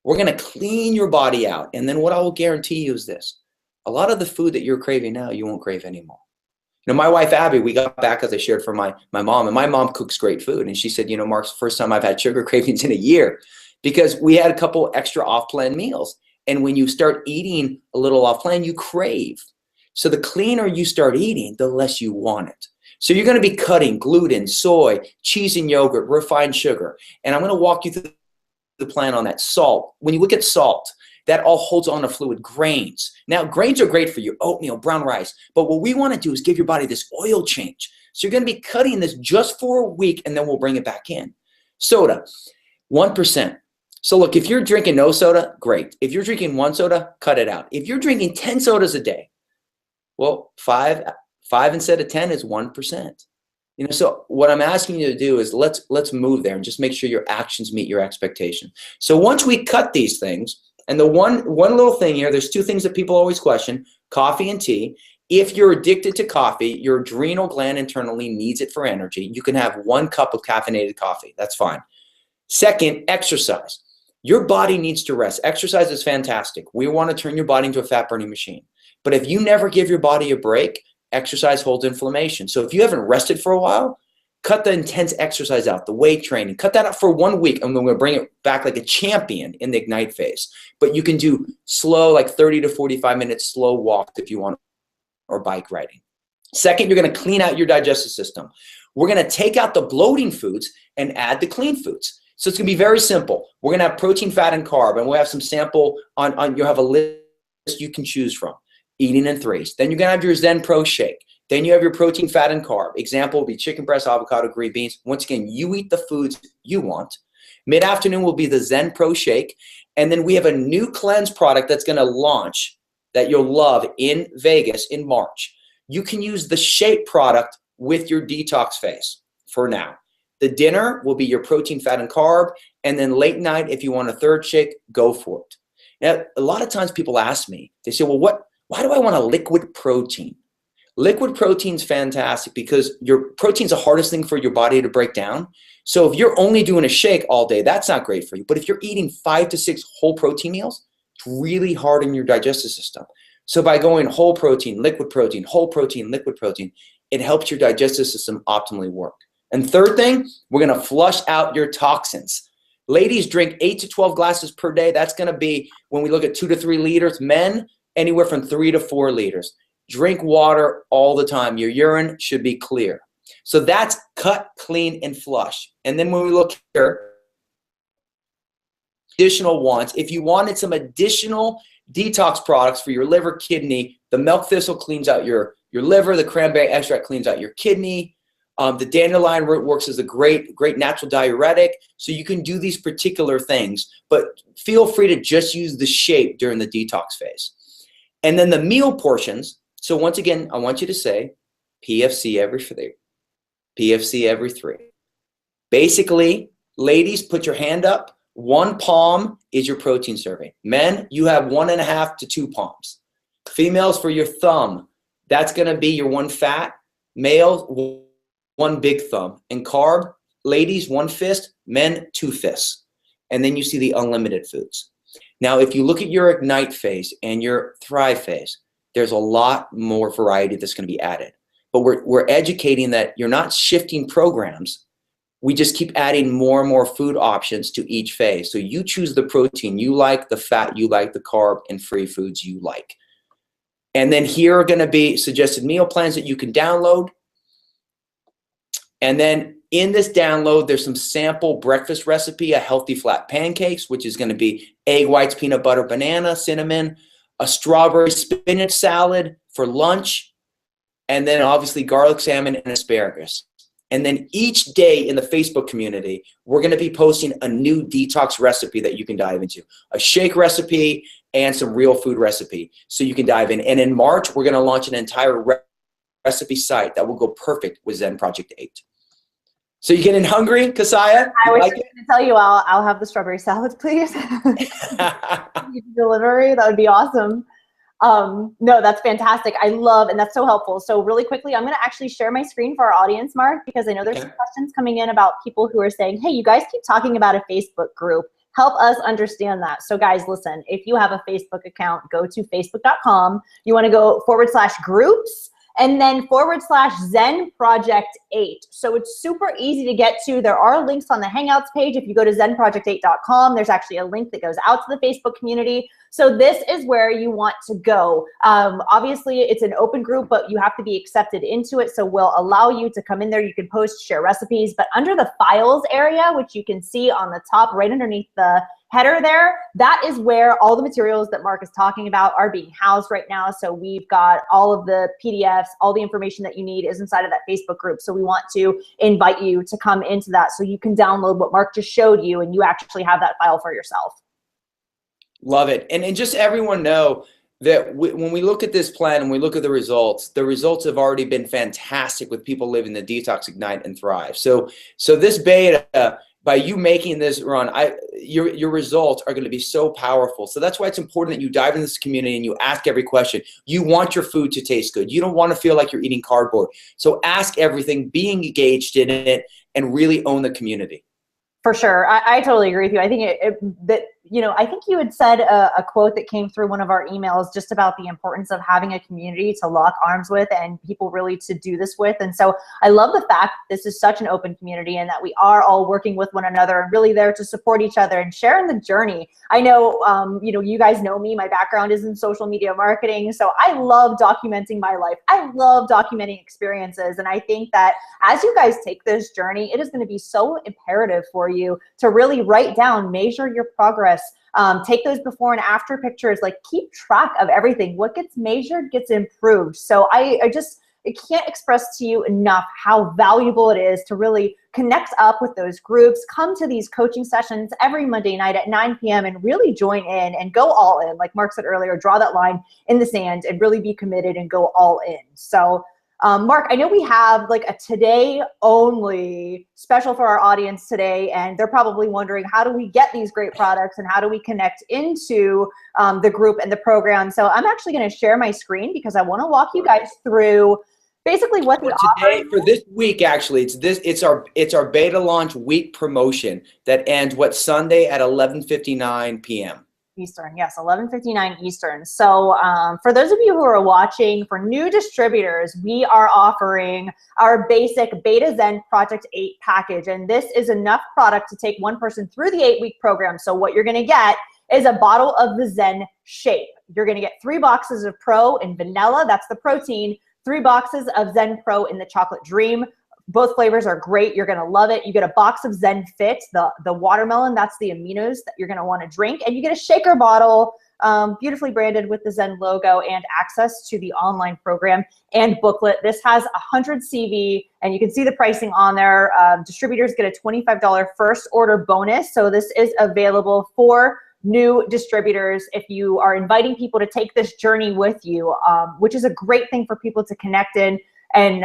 We're going to clean your body out. And then what I will guarantee you is this. A lot of the food that you're craving now, you won't crave anymore. You know, my wife, Abby, we got back, as I shared, from my mom, and my mom cooks great food. And she said, you know, Mark, it's the first time I've had sugar cravings in a year, because we had a couple extra off-plan meals. And when you start eating a little off-plan, you crave. So the cleaner you start eating, the less you want it. So you're going to be cutting gluten, soy, cheese and yogurt, refined sugar. And I'm going to walk you through the plan on that. Salt. When you look at salt, that all holds on to fluid. Grains. Now, grains are great for you. Oatmeal, brown rice. But what we want to do is give your body this oil change. So you're going to be cutting this just for a week, and then we'll bring it back in. Soda, 1%. So look, if you're drinking no soda, great. If you're drinking 1 soda, cut it out. If you're drinking 10 sodas a day, well, five instead of 10 is 1%. You know, so what I'm asking you to do is let's move there and just make sure your actions meet your expectation. So once we cut these things, and the one little thing here, there's 2 things that people always question, coffee and tea. If you're addicted to coffee, your adrenal gland internally needs it for energy. You can have 1 cup of caffeinated coffee. That's fine. Second, exercise. Your body needs to rest. Exercise is fantastic. We want to turn your body into a fat burning machine. But if you never give your body a break, exercise holds inflammation. So if you haven't rested for a while, cut the intense exercise out, the weight training, cut that out for 1 week, and we're going to bring it back like a champion in the Ignite phase. But you can do slow, like 30 to 45 minutes slow walks if you want, or bike riding. Second, you're going to clean out your digestive system. We're going to take out the bloating foods and add the clean foods. So it's going to be very simple. We're going to have protein, fat, and carb, and we'll have some sample on you'll have a list you can choose from, eating in 3s. Then you're going to have your Zen Pro shake. Then you have your protein, fat, and carb. Example will be chicken breast, avocado, green beans. Once again, you eat the foods you want. Mid-afternoon will be the Zen Pro shake. And then we have a new cleanse product that's going to launch that you'll love in Vegas in March. You can use the shake product with your detox phase for now. The dinner will be your protein, fat, and carb. And then late night, if you want a 3rd shake, go for it. Now, a lot of times people ask me, they say, well, why do I want a liquid protein? Liquid protein's fantastic because your protein's the hardest thing for your body to break down. So if you're only doing a shake all day, that's not great for you. But if you're eating 5 to 6 whole protein meals, it's really hard in your digestive system. So by going whole protein, liquid protein, whole protein, liquid protein, it helps your digestive system optimally work. And third thing, we're going to flush out your toxins. Ladies drink 8 to 12 glasses per day. That's going to be, when we look at 2 to 3 liters, men anywhere from 3 to 4 liters. Drink water all the time. Your urine should be clear. So that's cut, clean, and flush. And then when we look here, additional ones, if you wanted some additional detox products for your liver, kidney, the milk thistle cleans out your liver, the cranberry extract cleans out your kidney, the dandelion root works as a great natural diuretic. So you can do these particular things, but feel free to just use the shake during the detox phase. And then the meal portions. So once again, I want you to say PFC every 3. PFC every 3. Basically, ladies, put your hand up. 1 palm is your protein serving. Men, you have 1.5 to 2 palms. Females, for your thumb, that's going to be your 1 fat. Males, 1 big thumb. And carb, ladies, 1 fist. Men, 2 fists. And then you see the unlimited foods. Now, if you look at your Ignite phase and your Thrive phase, there's a lot more variety that's going to be added. But we're educating that you're not shifting programs. We just keep adding more and more food options to each phase. So you choose the protein you like, the fat you like, the carb, and free foods you like. And then here are going to be suggested meal plans that you can download. And then in this download, there's some sample breakfast recipe, a healthy flat pancakes, which is going to be egg whites, peanut butter, banana, cinnamon, a strawberry spinach salad for lunch, and then obviously garlic salmon and asparagus. And then each day in the Facebook community, we're going to be posting a new detox recipe that you can dive into, a shake recipe and some real food recipe so you can dive in. And in March, we're going to launch an entire recipe site that will go perfect with Zen Project 8. So you getting hungry, Kasaya? I was going to tell you, I'll have the strawberry salad, please. Delivery, that would be awesome. No, that's fantastic. I love, and that's so helpful. So really quickly, I'm going to actually share my screen for our audience, Mark, because I know there's some questions coming in about people who are saying, hey, you guys keep talking about a Facebook group. Help us understand that. So guys, listen, if you have a Facebook account, go to facebook.com. You want to go /groups and then /Zen Project 8. So it's super easy to get to. There are links on the Hangouts page. If you go to zenproject8.com, there's actually a link that goes out to the Facebook community. So this is where you want to go. Obviously, it's an open group, but you have to be accepted into it. So we'll allow you to come in there. You can post, share recipes, but under the files area, which you can see on the top right underneath the header there, that is where all the materials that Mark is talking about are being housed right now. So we've got all of the PDFs, all the information that you need is inside of that Facebook group. So we want to invite you to come into that so you can download what Mark just showed you and you actually have that file for yourself. Love it. And just everyone know that when we look at this plan and we look at the results have already been fantastic with people living the Detox, Ignite, and Thrive. So this beta, by you making this run, your results are going to be so powerful. So that's why it's important that you dive into this community and you ask every question. You want your food to taste good. You don't want to feel like you're eating cardboard. So ask everything, be engaged in it, and really own the community. For sure. I totally agree with you. I think I think you had said a quote that came through one of our emails just about the importance of having a community to lock arms with and people really to do this with. And so I love the fact that this is such an open community and that we are all working with one another and really there to support each other and sharing the journey. I know, you guys know me, my background is in social media marketing. So I love documenting my life. I love documenting experiences. And I think that as you guys take this journey, it is going to be so imperative for you to really write down, measure your progress, take those before and after pictures, like keep track of everything. What gets measured gets improved. So I can't express to you enough how valuable it is to really connect up with those groups, come to these coaching sessions every Monday night at 9 p.m. and really join in and go all in. Like Mark said earlier, draw that line in the sand and really be committed and go all in. So Mark, I know we have like a today only special for our audience today, and they're probably wondering, how do we get these great products and how do we connect into the group and the program? So I'm actually going to share my screen because I want to walk you guys through basically what the today for this week. Actually, it's our beta launch week promotion that ends Sunday at 11:59 p.m. Eastern. Yes, 11:59 Eastern. So for those of you who are watching, for new distributors, we are offering our basic Beta Zen Project 8 package. And this is enough product to take one person through the 8-week program. So what you're going to get is a bottle of the Zen Shape. You're going to get 3 boxes of Pro in vanilla. That's the protein. 3 boxes of Zen Pro in the Chocolate Dream. Both flavors are great. You're going to love it. You get a box of Zen Fit, the watermelon. That's the aminos that you're going to want to drink. And you get a shaker bottle, beautifully branded with the Zen logo, and access to the online program and booklet. This has 100 CV, and you can see the pricing on there. Distributors get a $25 first order bonus. So this is available for new distributors if you are inviting people to take this journey with you, which is a great thing for people to connect in and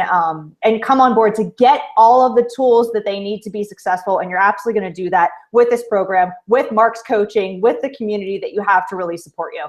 come on board to get all of the tools that they need to be successful. And you're absolutely going to do that with this program, with Mark's coaching, with the community that you have to really support you.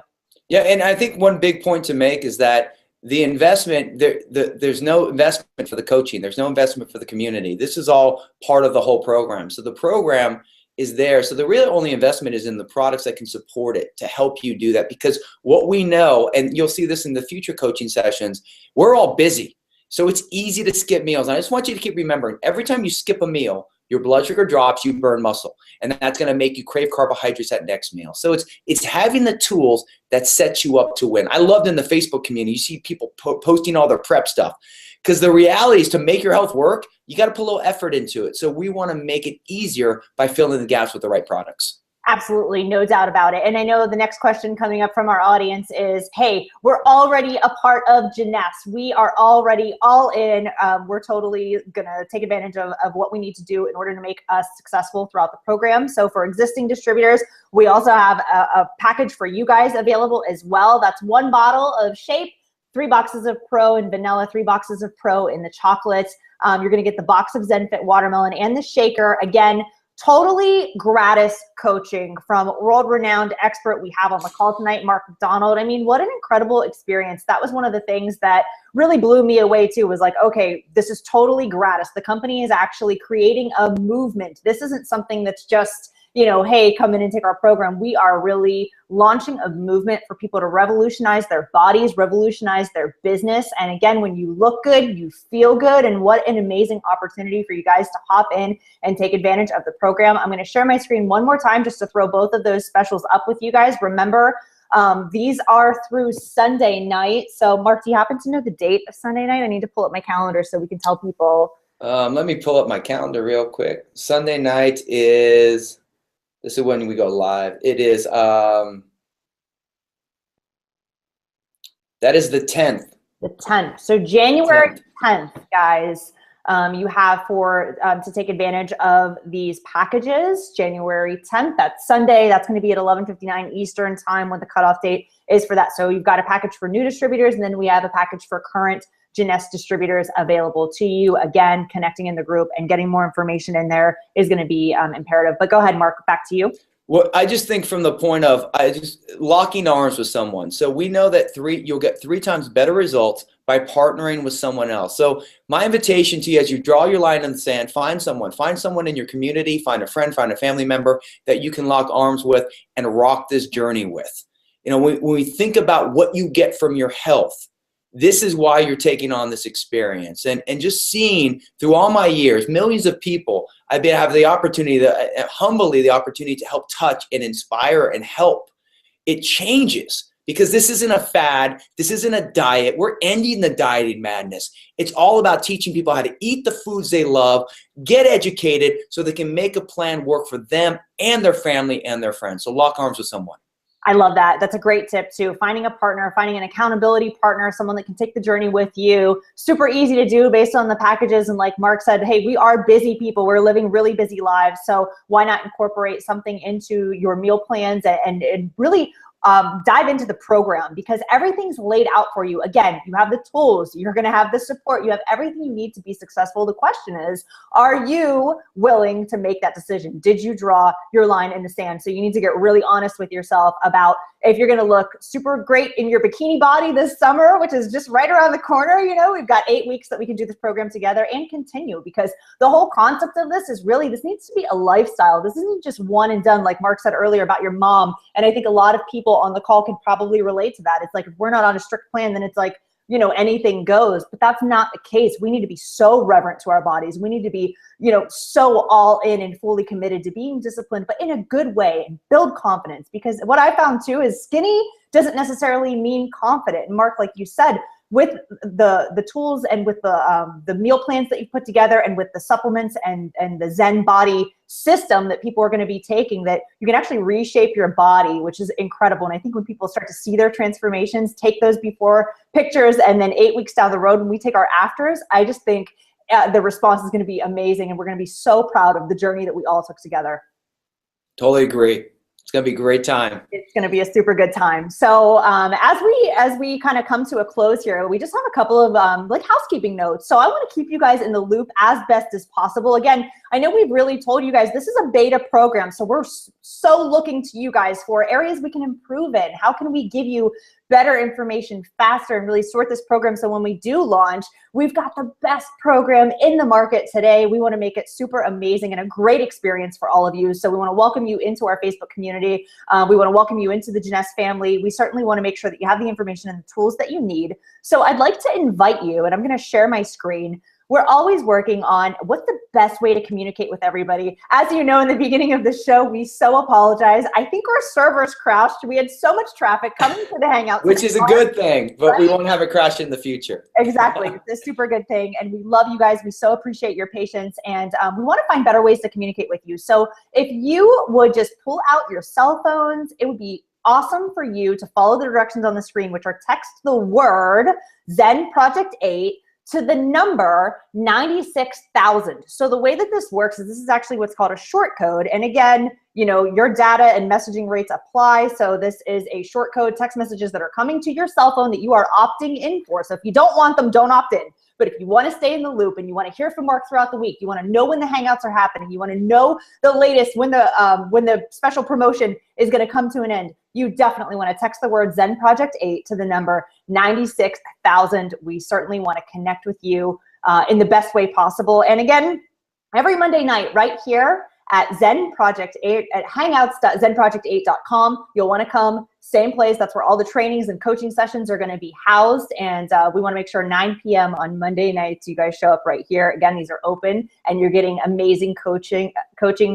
Yeah, and I think one big point to make is that the investment, there's no investment for the coaching. There's no investment for the community. This is all part of the whole program. So the program is there. So the real only investment is in the products that can support it to help you do that. Because what we know, and you'll see this in the future coaching sessions, we're all busy. So it's easy to skip meals. And I just want you to keep remembering, every time you skip a meal, your blood sugar drops, you burn muscle. And that's going to make you crave carbohydrates at next meal. So it's having the tools that set you up to win. I loved in the Facebook community, you see people posting all their prep stuff. Because the reality is, to make your health work, you got to put a little effort into it. So we want to make it easier by filling the gaps with the right products. Absolutely, no doubt about it. And I know the next question coming up from our audience is, hey, we're already a part of Jeunesse. We are already all in. We're totally going to take advantage of what we need to do in order to make us successful throughout the program. So for existing distributors, we also have a package for you guys available as well. That's 1 bottle of Shape, 3 boxes of Pro in vanilla, 3 boxes of Pro in the chocolates. You're going to get the box of Zen Fit watermelon and the shaker. Again, totally gratis coaching from world-renowned expert we have on the call tonight, Mark McDonald. I mean, what an incredible experience. That was one of the things that really blew me away too, was like, okay, this is totally gratis. The company is actually creating a movement. This isn't something that's just, you know, hey, come in and take our program. We are really launching a movement for people to revolutionize their bodies, revolutionize their business. And again, when you look good, you feel good. And what an amazing opportunity for you guys to hop in and take advantage of the program. I'm going to share my screen one more time just to throw both of those specials up with you guys. Remember, these are through Sunday night. So Mark, do you happen to know the date of Sunday night? I need to pull up my calendar so we can tell people. Let me pull up my calendar real quick. Sunday night is... This is when we go live. It is, that is the 10th. The 10th. So January 10th, guys, you have to take advantage of these packages. January 10th, that's Sunday. That's going to be at 11:59 Eastern time when the cutoff date is for that. So you've got a package for new distributors, and then we have a package for current Jeunesse distributors available to you. Again, connecting in the group and getting more information in there is going to be imperative. But go ahead, Mark, back to you. Well, I just think from the point of locking arms with someone. So we know that you'll get 3 times better results by partnering with someone else. So my invitation to you, as you draw your line in the sand, find someone in your community, find a friend, find a family member that you can lock arms with and rock this journey with. You know, when we think about what you get from your health, this is why you're taking on this experience. And just seeing through all my years, millions of people, I've have the opportunity, humbly the opportunity to help touch and inspire and help. It changes because this isn't a fad. This isn't a diet. We're ending the dieting madness. It's all about teaching people how to eat the foods they love, get educated so they can make a plan work for them and their family and their friends. So lock arms with someone. I love that. That's a great tip too. Finding a partner, finding an accountability partner, someone that can take the journey with you. Super easy to do based on the packages. And like Mark said, hey, we are busy people. We're living really busy lives. So why not incorporate something into your meal plans and really dive into the program, because everything's laid out for you. Again, you have the tools, you're going to have the support, you have everything you need to be successful. The question is, are you willing to make that decision? Did you draw your line in the sand? So you need to get really honest with yourself about if you're going to look super great in your bikini body this summer, which is just right around the corner. You know, we've got 8 weeks that we can do this program together and continue, because the whole concept of this is really, this needs to be a lifestyle. This isn't just one and done, like Mark said earlier about your mom. And I think a lot of people on the call can probably relate to that. It's like, if we're not on a strict plan, then it's like, you know, anything goes. But that's not the case. We need to be so reverent to our bodies. We need to be, you know, so all in and fully committed to being disciplined, but in a good way, and build confidence. Because what I found too is skinny doesn't necessarily mean confident. And Mark, like you said, with the tools and with the meal plans that you put together and with the supplements and the Zen body system that people are going to be taking, that you can actually reshape your body, which is incredible. And I think when people start to see their transformations, take those before pictures, and then 8 weeks down the road when we take our afters, I just think the response is going to be amazing. And we're going to be so proud of the journey that we all took together. Totally agree. It's going to be a great time. It's going to be a super good time. So as we kind of come to a close here, we just have a couple of like housekeeping notes. So I want to keep you guys in the loop as best as possible. Again, I know we've really told you guys this is a beta program, so we're so looking to you guys for areas we can improve in. How can we give you better information faster and really sort this program so when we do launch, we've got the best program in the market today. We want to make it super amazing and a great experience for all of you. So we want to welcome you into our Facebook community. We want to welcome you into the Jeunesse family. We certainly want to make sure that you have the information and the tools that you need. So I'd like to invite you, and I'm going to share my screen. We're always working on what's the best way to communicate with everybody. As you know, in the beginning of the show, we so apologize. I think our servers crashed. We had so much traffic coming to the Hangout. Which is a good thing, but right? We won't have it crash in the future. Exactly. It's a super good thing. And we love you guys. We so appreciate your patience. And we want to find better ways to communicate with you. So if you would just pull out your cell phones, it would be awesome for you to follow the directions on the screen, which are text the word Zen Project 8 to the number 96,000. So the way that this works is this is actually what's called a short code. And again, you know, your data and messaging rates apply. So this is a short code, text messages that are coming to your cell phone that you are opting in for. So if you don't want them, don't opt in. But if you want to stay in the loop and you want to hear from Mark throughout the week, you want to know when the hangouts are happening, you want to know the latest, when the special promotion is going to come to an end, you definitely want to text the word Zen Project 8 to the number 96,000. We certainly want to connect with you in the best way possible. And again, every Monday night right here at Zen Project 8 at hangouts.zenproject8.com. You'll want to come, same place. That's where all the trainings and coaching sessions are going to be housed. And we want to make sure 9 p.m. on Monday nights, you guys show up right here. Again, these are open and you're getting amazing coaching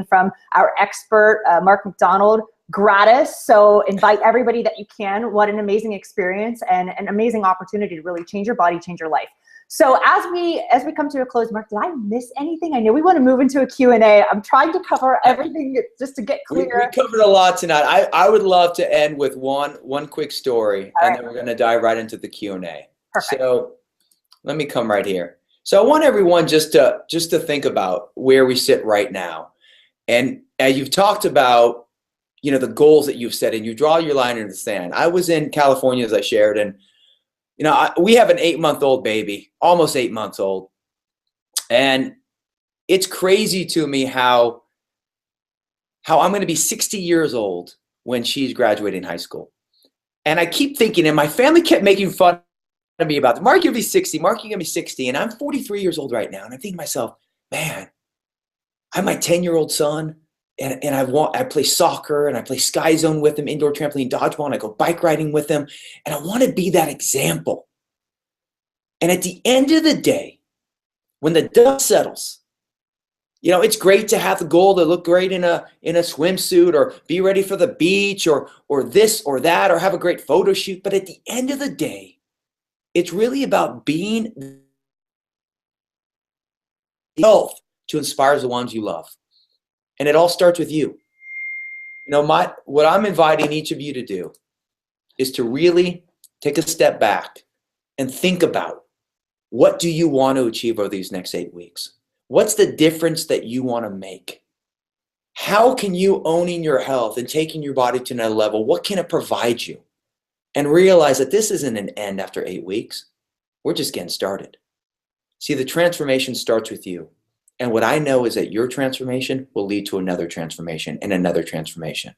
from our expert, Mark McDonald, gratis. So invite everybody that you can. What an amazing experience and an amazing opportunity to really change your body, change your life. So as we come to a close, Mark, did I miss anything? I know we want to move into a Q&A. I'm trying to cover everything just to get clear. We covered a lot tonight. I would love to end with one quick story, and then we're going to dive right into the Q&A. Perfect. So let me come right here. So I want everyone just to think about where we sit right now. And as you've talked about, the goals that you've set, and you draw your line in the sand. I was in California, as I shared, and we have an 8-month-old baby, almost 8 months old. And it's crazy to me how I'm going to be 60 years old when she's graduating high school. And I keep thinking, and my family kept making fun of me about, Mark, you'll be 60, Mark, you're going to be 60. And I'm 43 years old right now. And I'm thinking to myself, man, I have my 10-year-old son. And I play soccer and I play Sky Zone with him, indoor trampoline dodgeball, and I go bike riding with him. And I want to be that example. And at the end of the day, when the dust settles, it's great to have the goal to look great in a swimsuit or be ready for the beach or this or that or have a great photo shoot. But at the end of the day, it's really about being the health to inspire the ones you love. And it all starts with you. What I'm inviting each of you to do is to really take a step back and think about, what do you want to achieve over these next 8 weeks? What's the difference that you want to make? How can you owning your health and taking your body to another level, what can it provide you? And realize that this isn't an end after 8 weeks. We're just getting started. See, the transformation starts with you. And what I know is that your transformation will lead to another transformation and another transformation.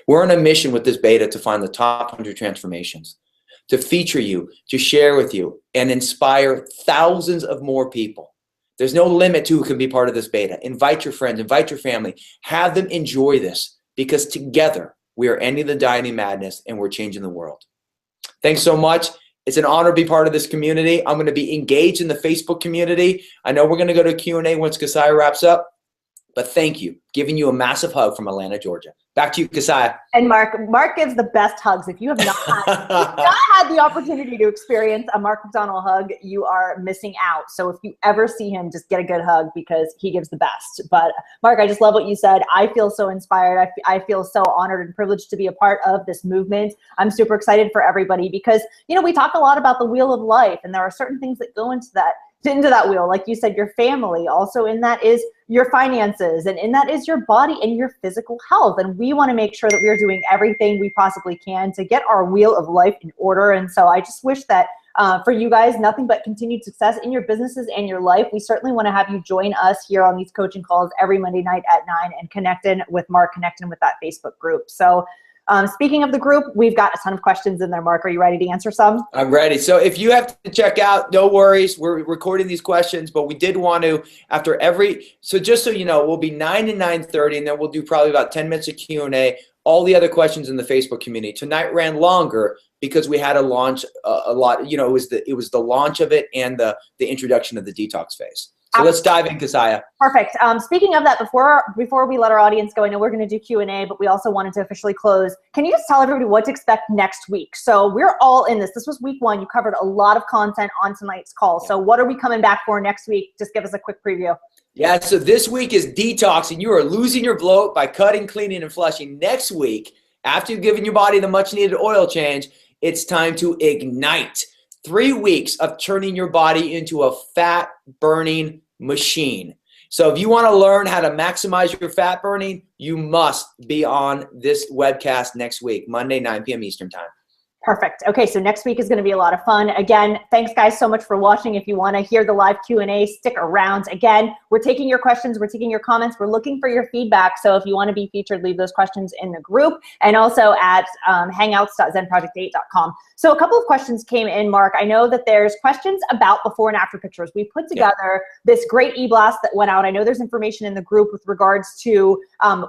We're on a mission with this beta to find the top 100 transformations, to feature you, to share with you, and inspire thousands of more people. There's no limit to who can be part of this beta. Invite your friends, invite your family, have them enjoy this, because together we are ending the dieting madness and we're changing the world. Thanks so much. It's an honor to be part of this community. I'm going to be engaged in the Facebook community. I know we're going to go to Q&A once Kasaya wraps up, but thank you. Giving you a massive hug from Atlanta, Georgia. Back to you, Kasaya. And Mark gives the best hugs. If you have not had the opportunity to experience a Mark McDonald hug, you are missing out. So if you ever see him, just get a good hug because he gives the best. But Mark, I just love what you said. I feel so inspired. I feel so honored and privileged to be a part of this movement. I'm super excited for everybody because, we talk a lot about the wheel of life, and there are certain things that go into that wheel. Like you said, your family. Also in that is your finances, and in that is your body and your physical health. And we want to make sure that we are doing everything we possibly can to get our wheel of life in order. And so I just wish that for you guys, nothing but continued success in your businesses and your life. We certainly want to have you join us here on these coaching calls every Monday night at 9 and connecting with Mark, connecting with that Facebook group. So speaking of the group, we've got a ton of questions in there. Mark, are you ready to answer some? I'm ready. So if you have to check out, no worries. We're recording these questions, but we did want to, so just so you know, we'll be 9 to 9:30, and then we'll do probably about 10 minutes of Q&A. All the other questions in the Facebook community. Tonight ran longer because we had to launch a lot. It was the launch of it and the introduction of the detox phase. So let's dive in, Kasaya. Perfect. Speaking of that, before we let our audience go, I know we're going to do Q&A, but we also wanted to officially close. Can you just tell everybody what to expect next week? So we're all in this. This was week 1. You covered a lot of content on tonight's call. So what are we coming back for next week? Just give us a quick preview. Yeah, so this week is detox, and you are losing your bloat by cutting, cleaning, and flushing. Next week, after you've given your body the much-needed oil change, it's time to ignite. 3 weeks of turning your body into a fat-burning machine. So if you want to learn how to maximize your fat burning, you must be on this webcast next week, Monday, 9 p.m. Eastern Time. Perfect. Okay, so next week is going to be a lot of fun. Again, thanks guys so much for watching. If you want to hear the live Q&A, stick around. Again, we're taking your questions, we're taking your comments, we're looking for your feedback. So if you want to be featured, leave those questions in the group and also at hangouts.zenproject8.com. So a couple of questions came in, Mark. I know that there's questions about before and after pictures. We put together this great e-blast that went out. I know there's information in the group with regards to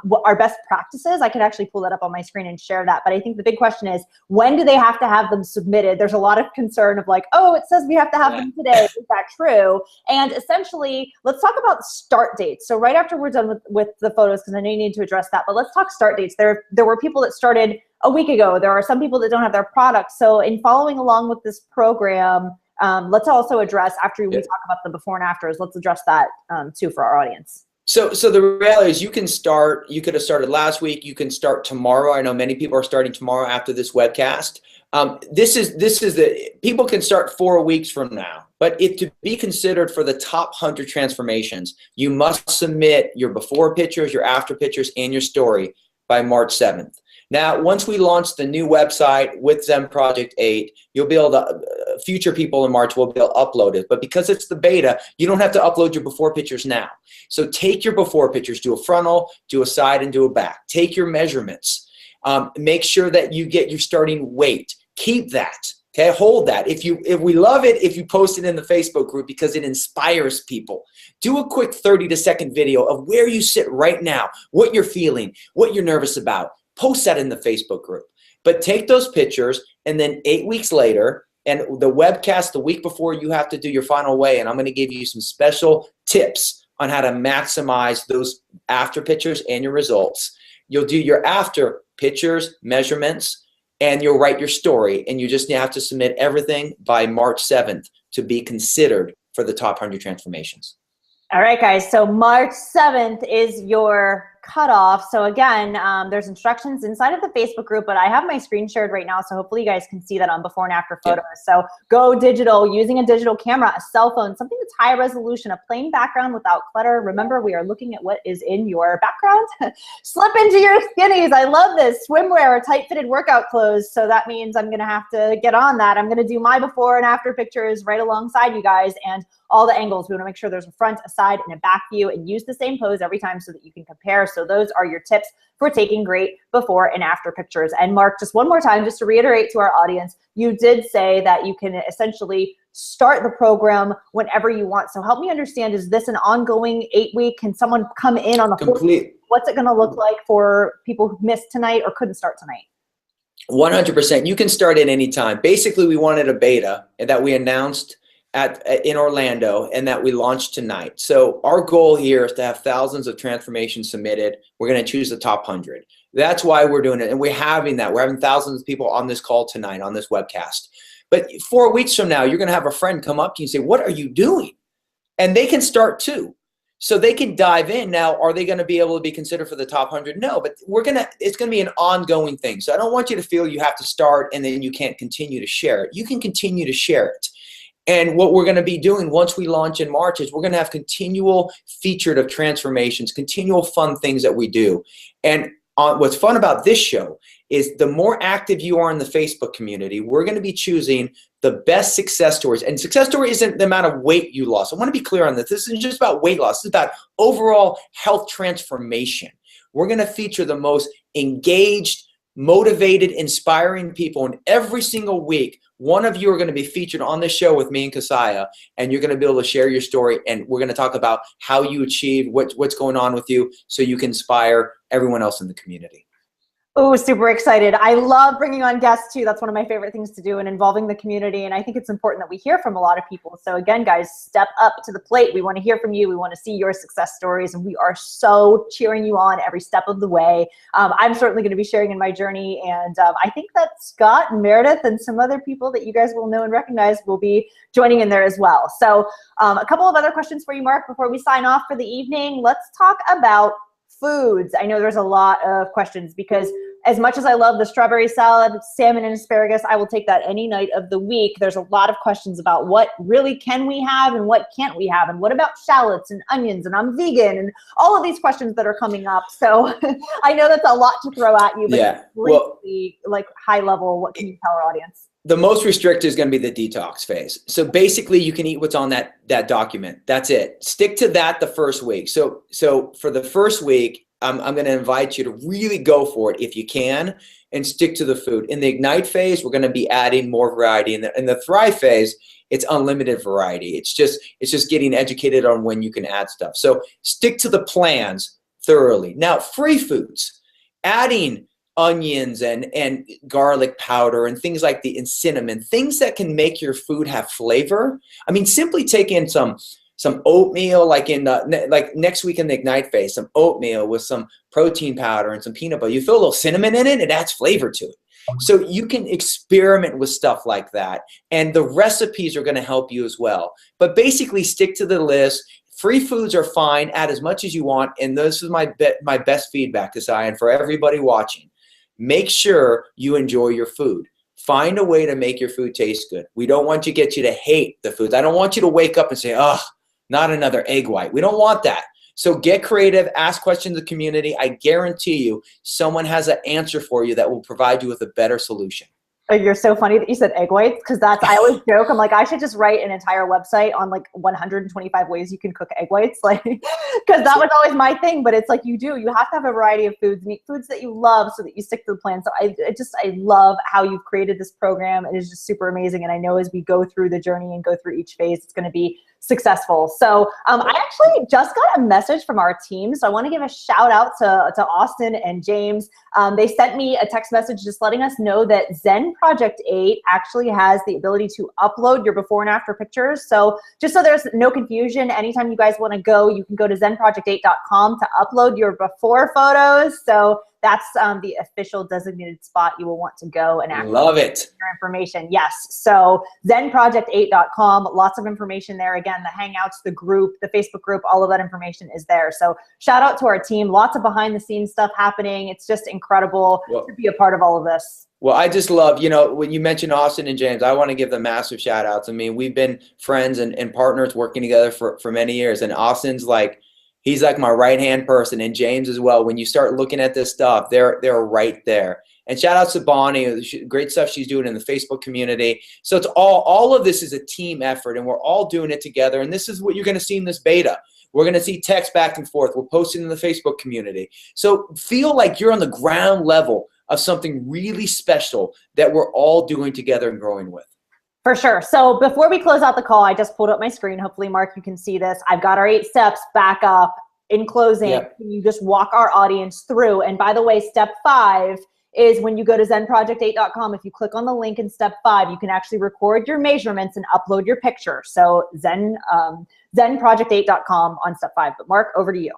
what our best practices. I can actually pull that up on my screen and share that. But I think the big question is, when do they have to have them submitted? There's a lot of concern of like, oh, it says we have to have them today. Is that true? And essentially, let's talk about start dates. So right after we're done with the photos, because I know you need to address that, but let's talk start dates. There were people that started a week ago. There are some people that don't have their products. So in following along with this program, let's also address, after we talk about the before and afters, let's address that too for our audience. So the reality is you could have started last week, you can start tomorrow. I know many people are starting tomorrow after this webcast. People can start 4 weeks from now, but to be considered for the top 100 transformations, you must submit your before pictures, your after pictures, and your story by March 7th. Now, once we launch the new website with Zen Project 8, you'll be able to, future people in March will be able to upload it. But because it's the beta, you don't have to upload your before pictures now. So take your before pictures, do a frontal, do a side, and do a back. Take your measurements. Make sure that you get your starting weight. Keep that. Okay, hold that. If we love it, if you post it in the Facebook group because it inspires people. Do a quick 30-second video of where you sit right now, what you're feeling, what you're nervous about. Post that in the Facebook group. But take those pictures, and then 8 weeks later, and the webcast the week before, you have to do your final weigh, and I'm going to give you some special tips on how to maximize those after pictures and your results. You'll do your after pictures, measurements, and you'll write your story, and you just have to submit everything by March 7th to be considered for the top 100 transformations. All right, guys, so March 7th is your cutoff. So again, there's instructions inside of the Facebook group, but I have my screen shared right now, so hopefully you guys can see that on before and after photos. So go digital, using a digital camera, a cell phone, something that's high resolution, a plain background without clutter. Remember, we are looking at what is in your background. Slip into your skinnies. I love this. Swimwear or tight-fitted workout clothes. So that means I'm going to have to get on that. I'm going to do my before and after pictures right alongside you guys, and all the angles. We want to make sure there's a front, a side, and a back view, and use the same pose every time so that you can compare. So those are your tips for taking great before and after pictures. And Mark, just one more time, just to reiterate to our audience, you did say that you can essentially start the program whenever you want. So help me understand, is this an ongoing 8-week? Can someone come in on the complete? What's it going to look like for people who missed tonight or couldn't start tonight? 100%. You can start at any time. Basically, we wanted a beta that we announced in Orlando and that we launched tonight. So our goal here is to have thousands of transformations submitted. We're going to choose the top 100. That's why we're doing it. And we're having that. We're having thousands of people on this call tonight, on this webcast. But 4 weeks from now, you're going to have a friend come up to you and say, what are you doing? And they can start too. So they can dive in. Now, are they going to be able to be considered for the top 100? No, but it's going to be an ongoing thing. So I don't want you to feel you have to start and then you can't continue to share it. You can continue to share it. And what we're going to be doing once we launch in March is we're going to have continual featured of transformations, continual fun things that we do. And what's fun about this show is the more active you are in the Facebook community, we're going to be choosing the best success stories. And success story isn't the amount of weight you lost. I want to be clear on this. This isn't just about weight loss. This is about overall health transformation. We're going to feature the most engaged, motivated, inspiring people. And every single week, one of you are going to be featured on this show with me and Kasaya, and you're going to be able to share your story. And we're going to talk about how you achieve what's going on with you so you can inspire everyone else in the community. Oh, super excited. I love bringing on guests too. That's one of my favorite things to do, and involving the community. And I think it's important that we hear from a lot of people. So again, guys, step up to the plate. We want to hear from you. We want to see your success stories, and we are so cheering you on every step of the way. I'm certainly going to be sharing in my journey. And I think that Scott and Meredith and some other people that you guys will know and recognize will be joining in there as well. So a couple of other questions for you, Mark, before we sign off for the evening. Let's talk about foods. I know there's a lot of questions because as much as I love the strawberry salad, salmon and asparagus, I will take that any night of the week. There's a lot of questions about what really can we have and what can't we have, and what about shallots and onions, and I'm vegan, and all of these questions that are coming up. So I know that's a lot to throw at you, but yeah. briefly, like high level, what can you tell our audience? The most restricted is going to be the detox phase. So basically you can eat what's on that document. That's it. Stick to that the first week. So for the first week, I'm going to invite you to really go for it if you can, and stick to the food. In the Ignite phase, we're going to be adding more variety. In the Thrive phase, it's unlimited variety. It's just getting educated on when you can add stuff. So stick to the plans thoroughly. Now, free foods, adding onions and garlic powder and things like and cinnamon, things that can make your food have flavor. I mean, simply take in some oatmeal, like next week in the Ignite phase, some oatmeal with some protein powder and some peanut butter. You throw a little cinnamon in it, it adds flavor to it. So you can experiment with stuff like that, and the recipes are going to help you as well. But basically, stick to the list. Free foods are fine. Add as much as you want, and this is my best feedback, Kasai, and for everybody watching. Make sure you enjoy your food. Find a way to make your food taste good. We don't want to get you to hate the foods. I don't want you to wake up and say, oh, not another egg white. We don't want that. So get creative, ask questions of the community. I guarantee you someone has an answer for you that will provide you with a better solution. You're so funny that you said egg whites, because I always joke, I'm like, I should just write an entire website on like 125 ways you can cook egg whites, like, because that was always my thing. But it's like, you have to have a variety of foods and eat foods that you love so that you stick to the plan. So I love how you've created this program. It is just super amazing. And I know as we go through the journey and go through each phase, it's going to be successful. So I actually just got a message from our team. So I want to give a shout out to Austin and James. They sent me a text message just letting us know that Zen Project 8 actually has the ability to upload your before and after pictures. So just so there's no confusion, anytime you guys want to go, you can go to zenproject8.com to upload your before photos. So that's the official designated spot you will want to go and actually love it. Your information. Yes. So zenproject8.com, lots of information there. Again, the Hangouts, the group, the Facebook group, all of that information is there. So shout out to our team. Lots of behind the scenes stuff happening. It's just incredible to be a part of all of this. Well, I just love, when you mentioned Austin and James, I want to give them massive shout outs. I mean, we've been friends and partners working together for many years. And Austin's he's like my right-hand person, and James as well. When you start looking at this stuff, they're right there. And shout out to Bonnie, great stuff she's doing in the Facebook community. So it's all of this is a team effort, and we're all doing it together. And this is what you're going to see in this beta. We're going to see text back and forth. We're posting in the Facebook community. So feel like you're on the ground level of something really special that we're all doing together and growing with. For sure. So before we close out the call, I just pulled up my screen. Hopefully, Mark, you can see this. I've got our 8 steps back up. In closing, Can you just walk our audience through? And by the way, step 5 is when you go to zenproject8.com. If you click on the link in step 5, you can actually record your measurements and upload your picture. So zenproject8.com on step 5. But Mark, over to you.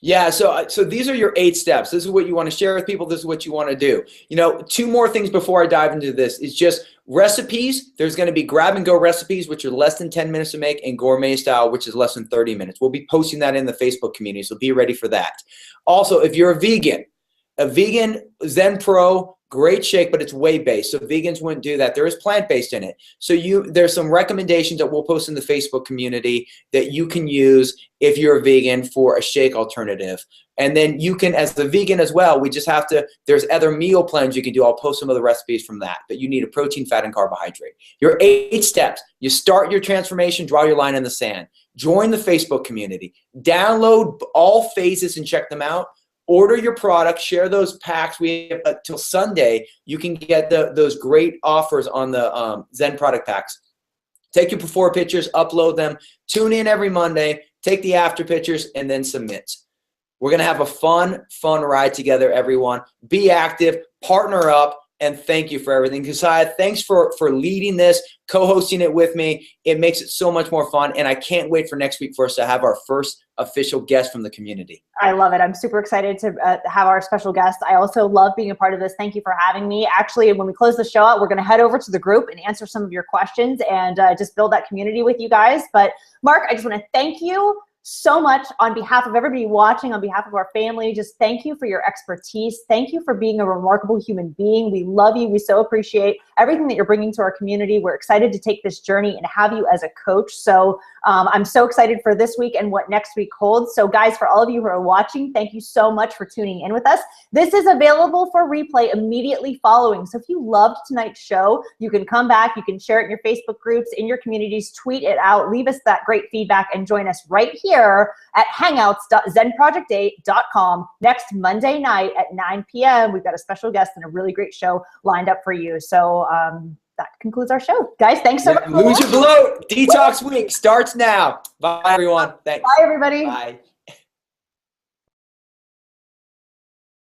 Yeah, so these are your 8 steps. This is what you want to share with people. This is what you want to do. 2 more things before I dive into this is just recipes. There's going to be grab and go recipes, which are less than 10 minutes to make, and gourmet style, which is less than 30 minutes. We'll be posting that in the Facebook community, so be ready for that. Also, if you're a vegan Zen Pro, great shake, but it's whey-based, so vegans wouldn't do that. There is plant-based in it. So there's some recommendations that we'll post in the Facebook community that you can use if you're a vegan for a shake alternative. And then you can, as a vegan as well, there's other meal plans you can do. I'll post some of the recipes from that. But you need a protein, fat, and carbohydrate. Your 8 steps. You start your transformation, draw your line in the sand. Join the Facebook community. Download all phases and check them out. Order your product, share those packs. We have until Sunday. You can get those great offers on the Zen product packs. Take your before pictures, upload them, tune in every Monday, take the after pictures, and then submit. We're going to have a fun ride together, everyone. Be active, partner up, and thank you for everything. Kasaya, thanks for leading this, co-hosting it with me. It makes it so much more fun, and I can't wait for next week for us to have our first official guest from the community. I love it. I'm super excited to have our special guest. I also love being a part of this. Thank you for having me. Actually, when we close the show out, we're going to head over to the group and answer some of your questions and just build that community with you guys. But Mark, I just want to thank you so much on behalf of everybody watching, on behalf of our family. Just thank you for your expertise. Thank you for being a remarkable human being. We love you. We so appreciate everything that you're bringing to our community. We're excited to take this journey and have you as a coach. So I'm so excited for this week and what next week holds. So guys, for all of you who are watching, thank you so much for tuning in with us. This is available for replay immediately following. So if you loved tonight's show, you can come back, you can share it in your Facebook groups, in your communities, tweet it out, leave us that great feedback, and join us right here at hangouts.zenproject8.com next Monday night at 9 p.m. We've got a special guest and a really great show lined up for you. So that concludes our show. Guys, thanks so much. Lose your bloat. Detox week starts now. Bye, everyone. Thanks. Bye, everybody. Bye.